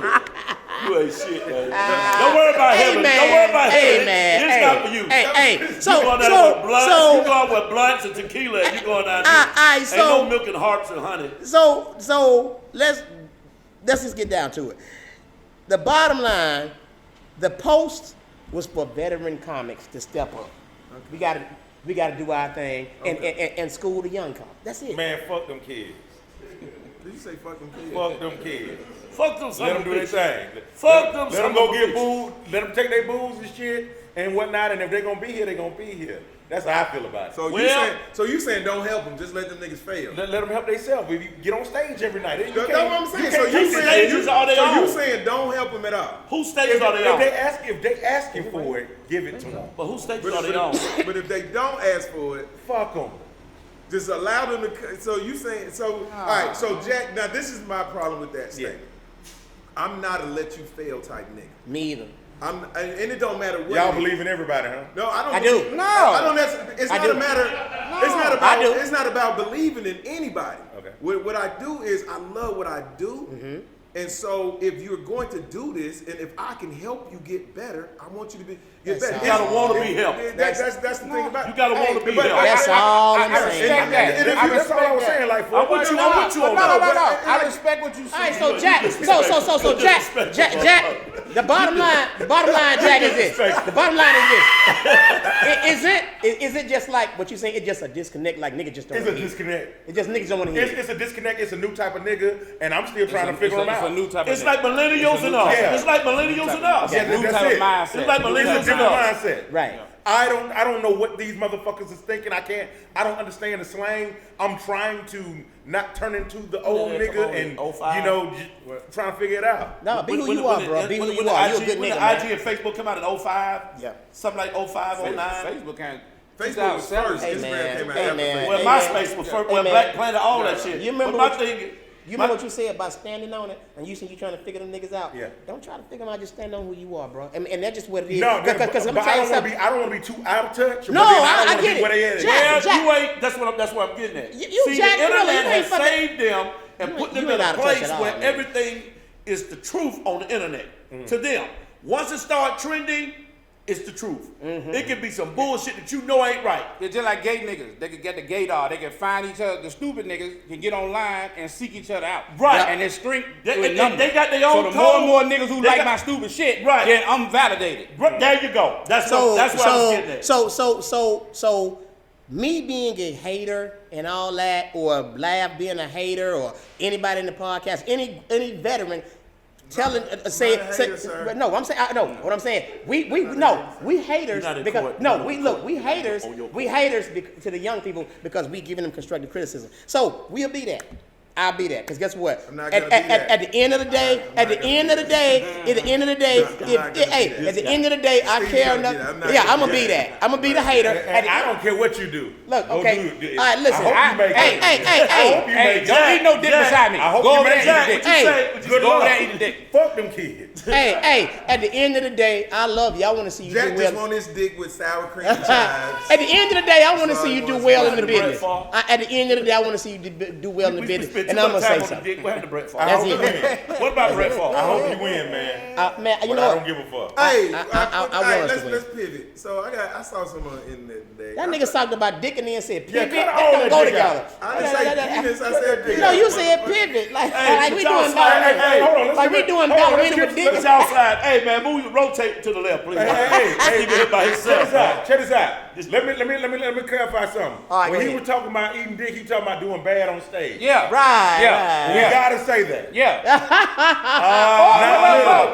You ain't shit, man. Don't worry about Hey, heaven. man. Don't worry about Hey, heaven. man. It's Hey. not for you. Hey, You going down with blunts. You going with blunts and tequila. And you going down there. Ain't no milk and hearts and honey. So let's just get down to it. The bottom line, The post was for veteran comics to step up. Okay. We gotta do our thing and school the young comics. That's it. Man, fuck them kids. Did you say fucking kids? Fuck them kids. Fuck them. Let them do their thing. Fuck them. Let them go get booed. Let them take their booze and shit and whatnot. And if they're gonna be here, they're gonna be here. That's how I feel about it. So you saying don't help them, just let them niggas fail. Let them help themselves. If you get on stage every night, That's what I'm saying. So you saying don't help them at all. Whose stages are they on? If they asking for it, give it to them. But whose stages are they on? But if they don't ask for it, Fuck them. just allow them to. So you saying all right? So Jack, now this is my problem with that statement. I'm not a let you fail type nigga. Me either. And it don't matter what. Y'all believe in everybody, huh? No, I don't. I do. No. I don't. It's I not do. a matter. No. It's not about. I do. It's not about believing in anybody. Okay. What I do is I love what I do, and so if you're going to do this, and if I can help you get better, I want you to get better. You gotta want to be helped. That's the thing about it. You gotta want to be but helped. That's all I'm I saying. respect that. That's all I was saying. Like, I'm with you. I'm with you on No. that. I respect what you All right, said. so Jack, so Jack, the bottom line, Jack, is this. The bottom line is this. Is it just like what you saying? It's just a disconnect, like niggas just don't it's want a to hear. disconnect. It just niggas don't want to hear. It's a disconnect. It's a new type of nigga, and I'm still trying to figure them out. It's a new type of It's like millennials and us. Yeah. It's like millennials and us. Yeah, new that's type of it. mindset. It's like It's a millennials and different us. mindset. Right. I don't know what these motherfuckers is thinking. I don't understand the slang. I'm trying to not turn into the old Yeah, nigga come on, and 05. trying to figure it out. No, be who you are, bro. Be who you When are. You a the good When nigga, the man. IG and Facebook come out in 05, Yeah. something like 05, 09. Facebook can't. Facebook was first. Hey, Instagram man. came out Hey, after man. Facebook. Well, Hey, MySpace was first. Hey, Well, man. Black Planet, all that shit. You remember But what my thing is, You remember what you said about standing on it, and you trying to figure them niggas out. Yeah. Don't try to figure them out. Just stand on who you are, bro. And that's just what it is. No, because but I don't want to be too out of touch. No, but then I don't wanna get be it. where they at. Jack, well, you ain't. That's what I'm getting at. You See, Jack the Thriller, internet you ain't has fucking- saved them and You put ain't- them you in ain't a out of touch place at all, where man. everything is the truth on the internet to them. Once it start trending, it's the truth. It can be some bullshit that you know ain't right. It's just like gay niggas. They can get the gaydar. They can find each other. The stupid niggas can get online and seek each other out. Right. And they're strength They- with they- numbers. they got their So own the more and code. more niggas who They like got- my stupid shit, Right. then I'm validated. There you go. That's what I was getting at. So me being a hater and all that, or Lav being a hater, or anybody in the podcast, any veteran telling say not a hater, sir. no, I'm saying no. What I'm saying, we haters You're not in because court. no, You're we on look court. we haters On your to the young people because we giving them constructive criticism. So we'll be that. I'll be that because guess what? I'm not At gonna be that. at the end of the day, at the end of the day, at the end of the day, I Steve care gonna be enough. that. I'm not Yeah, gonna I'm gonna be be that. that. I'm gonna be the hater. And I don't care what you do. Look, Go okay. do it. All right, listen. I hope you make it. Hey. I hope you Hey, make it. don't eat no dick Jack, beside me. I hope Go you over there make and eat it. a dick. Hey, Good Go over luck. there and eat a dick. Fuck them kids. hey, at the end of the day, I love you. I want to see you Jack do just well. want his dick with sour cream and chives. At the end of the day, I want to Sorry, see you do boys. well in the What happened to business. Brett Favre? At the end of the day, I want to see you do well in the We business. spent And too I'm much gonna time say on the something. dick. What happened to Brett Favre? I That's hope you it. win. What about Brett Favre? I hope you win, man. Man, you But know I what? don't give a fuck. Hey, I hey, want us to win. let's pivot. So I saw someone in the day. That nigga talked about dick and then said Yeah, pivot. cut That all don't that go dick together. out. I didn't say penis. I said dick. No, you said pivot. Like Hey, we but y'all doing slide- ballerina. hey, hold on, let's Like give we it- doing hold on, let's ballerina give- with dick. Let's y'all slide. Hey man, rotate to the left, please. Hey, He get hit by himself. Check this out. Let me clarify something. All right, when go he ahead. was talking about eating dick, he talking about doing bad on stage. Yeah. Right. Yeah. Right. We gotta say that. Yeah. Not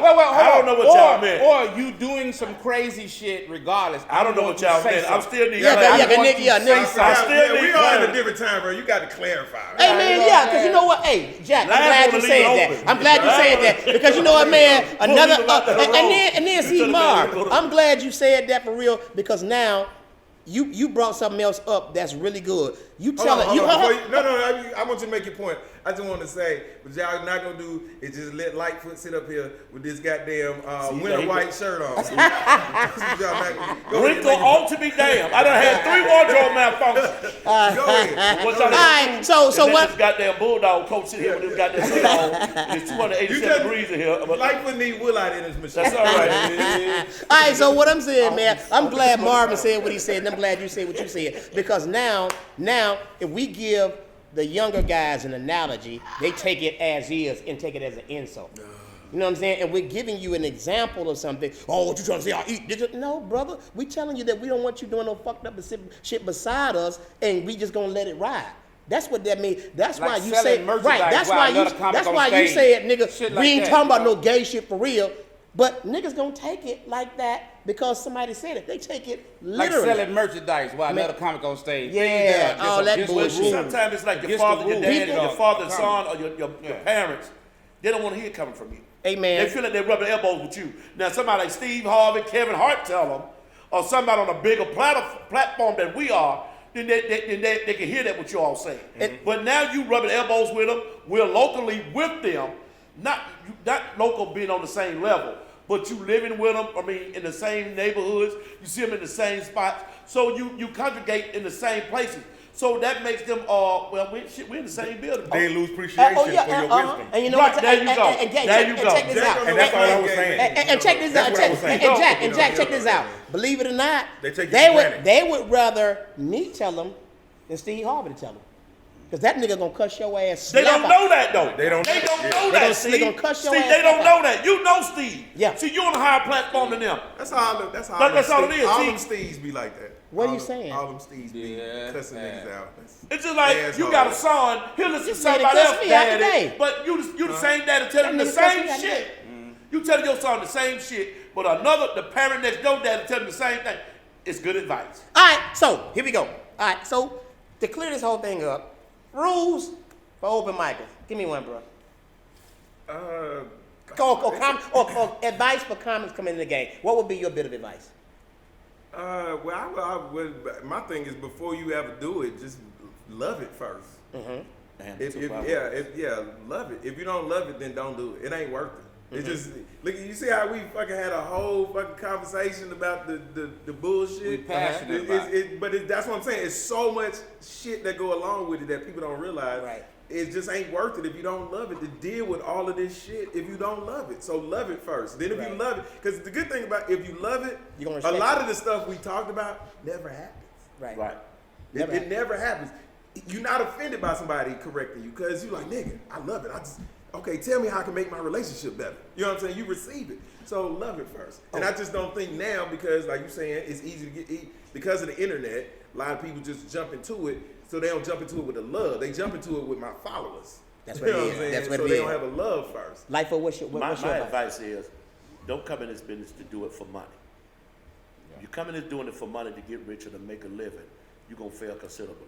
Wait, hold I don't on. know what y'all meant. Or you doing some crazy shit regardless. I don't know what y'all meant. I'm still need. Yeah, clarity. yeah, nigga, yeah, nigga. I still we need are in clarity. a different time, bro. You got to clarify. Hey man, yeah, because you know what? Hey, Jack, I'm Live glad on you the said league that. open. I'm glad you said that because you know what, man? Another leave him out there alone. and then see Tell the man Marv. to go to- I'm glad you said that for real because now you brought something else up that's really good. You tell it. You No, I want you to make your point. I just want to say, what y'all not gonna do is just let Lightfoot sit up here with this goddamn winter white shirt on. That's what y'all not gonna do. Go ahead, Wrinkle make your ought to be damned. I done had 3 wardrobe malfunctions. Go ahead. What y'all All right, so and what- This goddamn bulldog coat sitting here with this goddamn suit on. And it's 287 degrees in here. But Lightfoot need wool out in his machine. that's all right. All right, so what I'm saying, man, I'm glad Marvin said what he said, and I'm glad you said what you said because now if we give the younger guys an analogy, they take it as is and take it as an insult. You know what I'm saying? And we're giving you an example of something. Oh, what you trying to say? I eat. No, brother. We telling you that we don't want you doing no fucked up shit beside us, and we just gonna let it ride. That's what that means. That's Like why you selling say merchandise right. That's while why you. another comic That's on why you stage. said, nigga. Shit We like ain't that, talking about bro. no gay shit for real. But niggas don't take it like that because somebody said it. They take it Like literally. selling merchandise while Man. another comic on stage. Yeah, Things that are all that against the bullshit. rules. Sometimes it's like your Against father, the your rules. dad, your father, People- son, or your Yeah. parents. They don't want to hear it coming from you. Hey, man. They feel like they're rubbing elbows with you. Now somebody like Steve Harvey, Kevin Hart tell them, or somebody on a bigger platform than we are, then they can hear that what you all saying. But now you rubbing elbows with them. We're locally with them, not local being on the same level, but you living with them. I mean, in the same neighborhoods, you see them in the same spots. So you congregate in the same places. So that makes them we're in the same building. They lose appreciation for your wisdom. And you know Right, what? there you go. There you go. Check this out. And that's all I was saying. And check this That's out. what I was saying. And Jack, check this out. Believe it or not, They take it for granted. they would rather me tell them than Steve Harvey to tell them. Because that nigga gonna cuss your ass. They don't know that though. They don't know They that. gonna- they gonna cuss your Steve, ass they don't out. know that. You know Steve. Yeah. See, you on a higher platform than them. That's all. That's all. That's all it is. All See? them Steves be like that. What are All you them- saying? All them Steves be Yeah, cussing yeah. niggas out. That's- It's just like Asshole. you got a son, he'll listen to said it somebody cussed else me out daddy, today. but you the same daddy telling him That the nigga cussed same me out shit. today. You telling your son the same shit, but the parent next door daddy telling him the same thing. It's good advice. All right, so here we go. All right, so to clear this whole thing up, rules for open micers. Give me one, bro. Or advice for comics coming in the game. What would be your bit of advice? Well, I would. My thing is before you ever do it, just love it first. Man, Love it. If you don't love it, then don't do it. It ain't worth it. It's Mm-hmm. just look. You see how we fucking had a whole fucking conversation about the bullshit. We passionate about it. That's what I'm saying. It's so much shit that go along with it that people don't realize. Right. It just ain't worth it if you don't love it to deal with all of this shit if you don't love it. So love it first. Then if you love it, because the good thing about if you love it, You're gonna a respect lot it. of the stuff we talked about never happens. Right. It never happens. You're not offended by somebody correcting you because you're like, nigga, I love it. Okay, tell me how I can make my relationship better. You know what I'm saying? You receive it. So love it first. And I just don't think now because, like you're saying, it's easy to get, because of the internet, a lot of people just jump into it. So they don't jump into it with the love. They jump into it with my followers. That's You what know it I'm is. saying? That's what so it they is. don't have a love first. Lightfoot, what's your My advice? advice is, don't come in this business to do it for money. If you come in here doing it for money to get rich or to make a living, you're gonna fail considerably.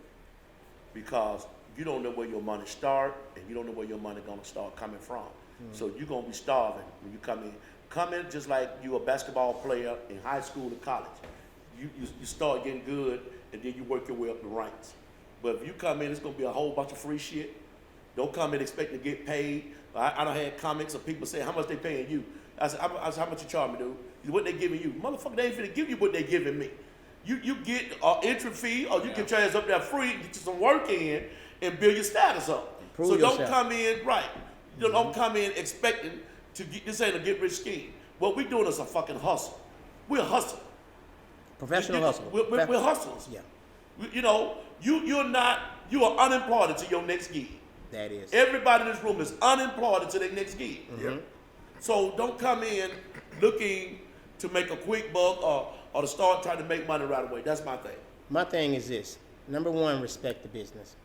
Because you don't know where your money start and you don't know where your money gonna start coming from. So you're gonna be starving when you come in. Come in just like you a basketball player in high school or college. You start getting good and then you work your way up the ranks. But if you come in, it's gonna be a whole bunch of free shit. Don't come in expecting to get paid. I done had comments of people saying, how much they paying you? I said, how much you charge me, dude? What they giving you? Motherfucker, they ain't finna give you what they giving me. You get an entry fee or you can try us up there free, get you some work in and build your status up. Prove so yourself. don't come in, right. You don't come in expecting to get, this ain't a get rich scheme. What we doing is a fucking hustle. We're hustling. Professional hustle. We're hustlers. Yeah, You know, you are unemployed until your next gig. that is. Everybody in this room is unemployed until their next gig. So don't come in looking to make a quick buck or to start trying to make money right away. That's my thing. My thing is this. Number one, respect the business.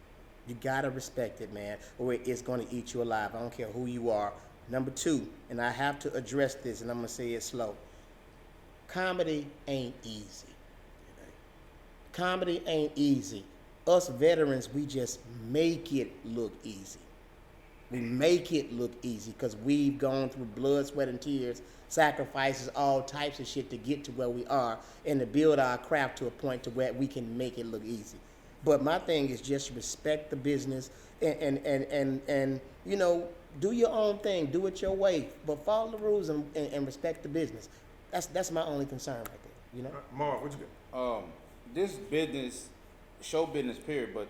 You gotta respect it, man, or it's gonna eat you alive. I don't care who you are. Number two, and I have to address this, and I'm gonna say it slow. Comedy ain't easy. Comedy ain't easy. Us veterans, we just make it look easy. We make it look easy because we've gone through blood, sweat, and tears, sacrifices, all types of shit to get to where we are and to build our craft to a point to where we can make it look easy. But my thing is just respect the business and you know, do your own thing, do it your way, but follow the rules and respect the business. That's my only concern right there, you know? Mark, what you got? This business, show business period, but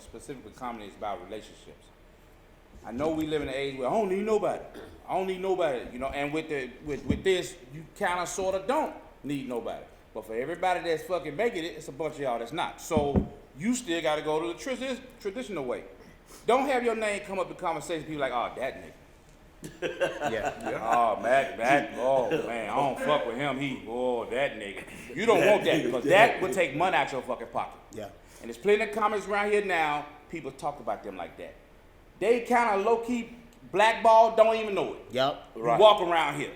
specifically comedy is about relationships. I know we live in an age where I don't need nobody. I don't need nobody, you know, and with this, you kind of sort of don't need nobody. But for everybody that's fucking making it, it's a bunch of y'all that's not. So you still got to go to the traditional way. Don't have your name come up in conversation, people like, oh, that nigga. Yeah. Oh, Mac, oh man, I don't fuck with him. That nigga. You don't want that because that would take money out your fucking pocket. Yeah. And there's plenty of comments around here now. People talk about them like that. They kind of low key blackballed, don't even know it. Yep. You walk around here.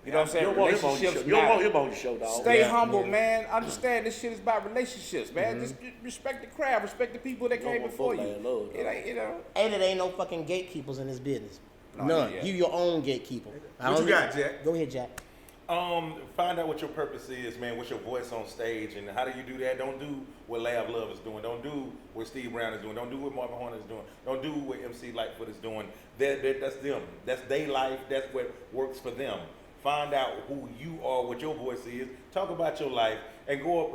You know what I'm saying? You don't want him on your show. You don't want him on your show, dog. Stay humble, man. Understand this shit is about relationships, man. Just respect the crowd, respect the people that came before you. It ain't, you know. And it ain't no fucking gatekeepers in this business. No, None. yeah. You your own gatekeeper. What you got, Jack? Go ahead, Jack. Find out what your purpose is, man. What's your voice on stage, and how do you do that? Don't do what Lab Love is doing. Don't do what Steve Brown is doing. Don't do what Marvin Horner is doing. Don't do what MC Lightfoot is doing. That's them. That's their life. That's what works for them. Find out who you are, what your voice is. Talk about your life, and go up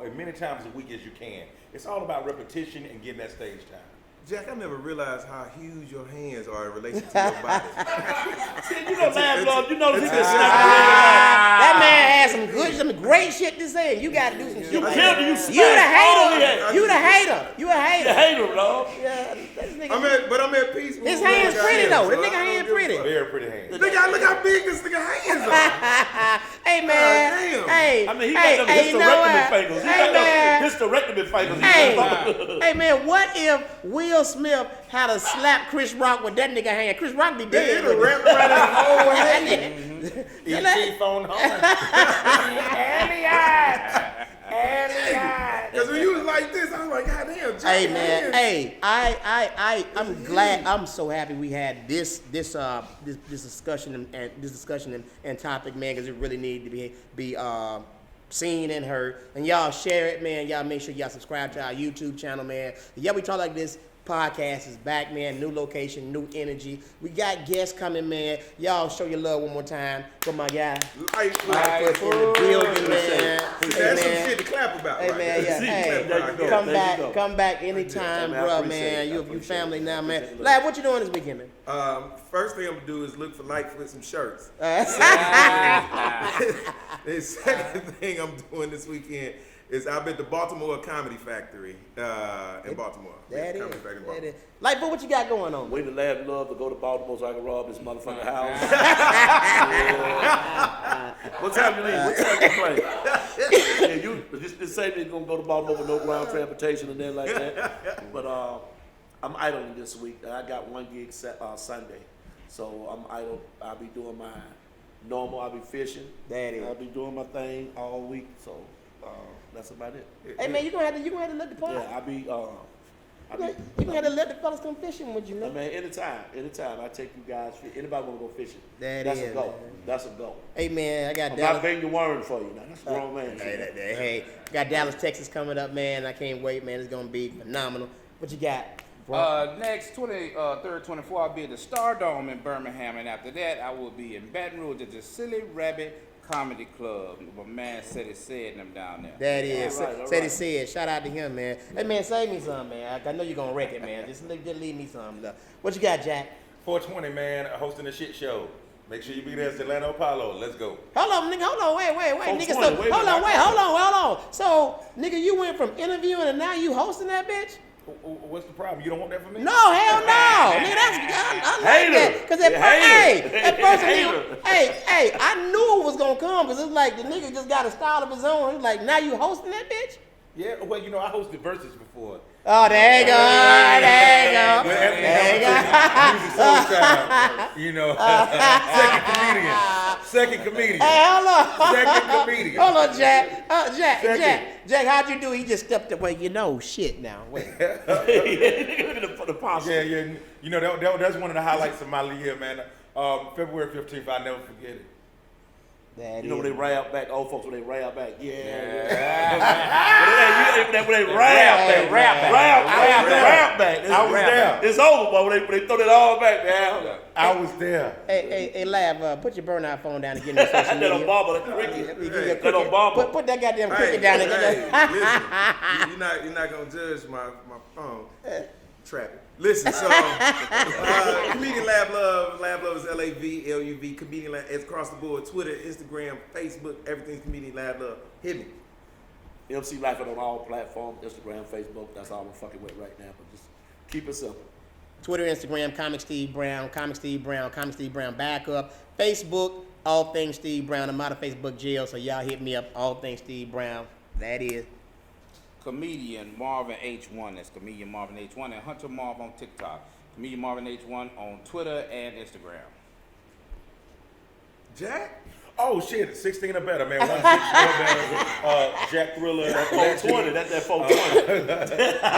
as many times a week as you can. It's all about repetition and getting that stage time. Jack, I never realized how huge your hands are in relation to your body. You know, Lab Love, you know, he just That man had some great shit to say. You got to do some shit. You like killed that. him. You the hater. You the hater. You a You hater. hate him, dog. Yeah, this nigga. I'm at peace. with His whoever hands got pretty though. so The I nigga don't hand give a pretty. fuck. Very pretty hands. Look how big this nigga hands are. Hey man. damn. Hey. I mean, he hey, got them hey, you know hysterectomy what? fingers. He Hey got man. them hysterectomy fingers. Hey, hey man, what if Will Smith had a slap Chris Rock with that nigga hand? Chris Rock be dead. It'll wrap around his whole head. E.T. phone home. Because when you was like this, I was like, God damn, Jack. Hey man, hey, I'm glad. I'm so happy we had this discussion and topic, man, because it really needed to be seen and heard. And y'all share it, man. Y'all make sure y'all subscribe to our YouTube channel, man. Yeah, we talk like this. Podcast is back, man. New location, new energy. We got guests coming, man. Y'all show your love one more time for my guy. Lightfoot in the building, man. That's Hey, some man. shit to clap about. Hey right man, there. yeah. Hey, There you go. come There you go. come back anytime, man, I bro, appreciate man. it. I You appreciate family it. now, I man. appreciate it. Lad, what you doing this weekend, man? First thing I'm gonna do is look for Lightfoot some shirts. The second thing I'm doing this weekend is I'm at the Baltimore Comedy Factory in Baltimore. That Comedy is. Factory in That Baltimore. is. Lightfoot, what you got going on? Wait to Lab Love to go to Baltimore so I can rob this motherfucking house. What time you leave? What time you play? Yeah, you this same nigga gonna go to Baltimore with no ground transportation and then like that. But I'm idling this week. I got one gig Sunday, so I'm idle. I'll be doing my normal. I'll be fishing. That is. I'll be doing my thing all week. So that's about it. Hey man, you gonna have to let the pod. Yeah, I'll be. You gonna have to let the fellas come fishing with you, man. Man, anytime. I take you guys. Anybody want to go fishing? That's a go. man. That's a go. Hey man, I got I'm Dallas. not banging your word for you now. That's a grown man. Hey, got Dallas, Texas coming up, man. I can't wait, man. It's gonna be phenomenal. What you got, bro? Next 23rd, 24th, I'll be at the Stardome in Birmingham, and after that, I will be in Baton Rouge at the Silly Rabbit Comedy Club. My man said them down there. That is. All right. Said he said. Shout out to him, man. Hey man, save me some, man. I know you're gonna wreck it, man. Just leave me some. What you got, Jack? 420, man, hosting a shit show. Make sure you be there at Atlanta Apollo. Let's go. Hold on, nigga. Hold on. Wait, nigga. 420, So, wait a hold minute. on. So, nigga, you went from interviewing and now you hosting that bitch? What's the problem? You don't want that for me? No, hell no. Nigga, I like Hater. that. Because at You first, hater. hey, I knew it was gonna come because it's like the nigga just got a style of his own. He's like, now you hosting that bitch? Yeah, well, you know, I hosted Versus before. Oh, there you go. There you go. There you go. Music Soul Child, you know, second comedian. Hey, hold on. Second comedian. Hold on, Jack. Second. Jack, how'd you do? He just stepped away. You know, shit now. Wait. The pasta. Yeah. You know, that's one of the highlights of my year, man. February 15th, I'll never forget it. That You know is. when they rap back, old folks when they rap back, yeah. When they rap back. I was there. It's over, but when they throw that all back down. I was there. Hey, Lab, put your burnout phone down and get me social That on media. Barbara, that's Ricky. You give your That on cricket- Barbara. Put that goddamn Hey, cricket down there. listen, you're not gonna judge my phone. Trapping. Listen, so comedian Lab Love is LAVLUV. Comedian Lab. It's across the board. Twitter, Instagram, Facebook. Everything's comedian Lab Love. Hit me. MC Lightfoot on all platforms, Instagram, Facebook. That's all I'm fucking with right now. But just keep it simple. Twitter, Instagram, Comic Steve Brown, Comic Steve Brown, Comic Steve Brown Backup. Facebook, All Things Steve Brown. I'm out of Facebook jail, so y'all hit me up, All Things Steve Brown. That is. Comedian Marvin H1. That's Comedian Marvin H1. And Hunter Marv on TikTok. Comedian Marvin H1 on Twitter and Instagram. Jack? Oh shit, 16 or better, man. 160 or better. Jack Thriller. That 420. That's that 420.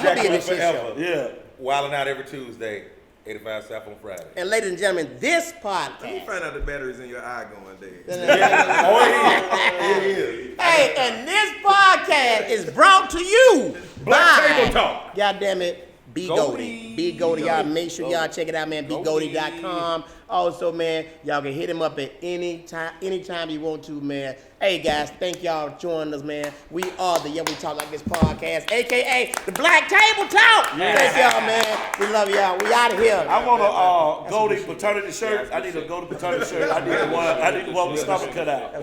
Jack Thriller forever. Yeah. Wilding out every Tuesday, 85 South on Friday. And ladies and gentlemen, this Let me podcast. find out the battery's in your eye going there. Oh, it is. Hey, and this podcast is brought to you Black by, Table Talk. God damn it, B Goaty. B Goaty, y'all make sure y'all check it out, man. BGoaty.com. Also, man, y'all can hit him up at anytime you want to, man. Hey guys, thank y'all for joining us, man. We are the Yeah We Talk Like This podcast, aka the Black Table Talk. Yeah. Thank y'all, man. We love y'all. We out of here. I want a Goldie paternity shirt. I need a Goldie paternity shirt. I need the one with the stomach cut out.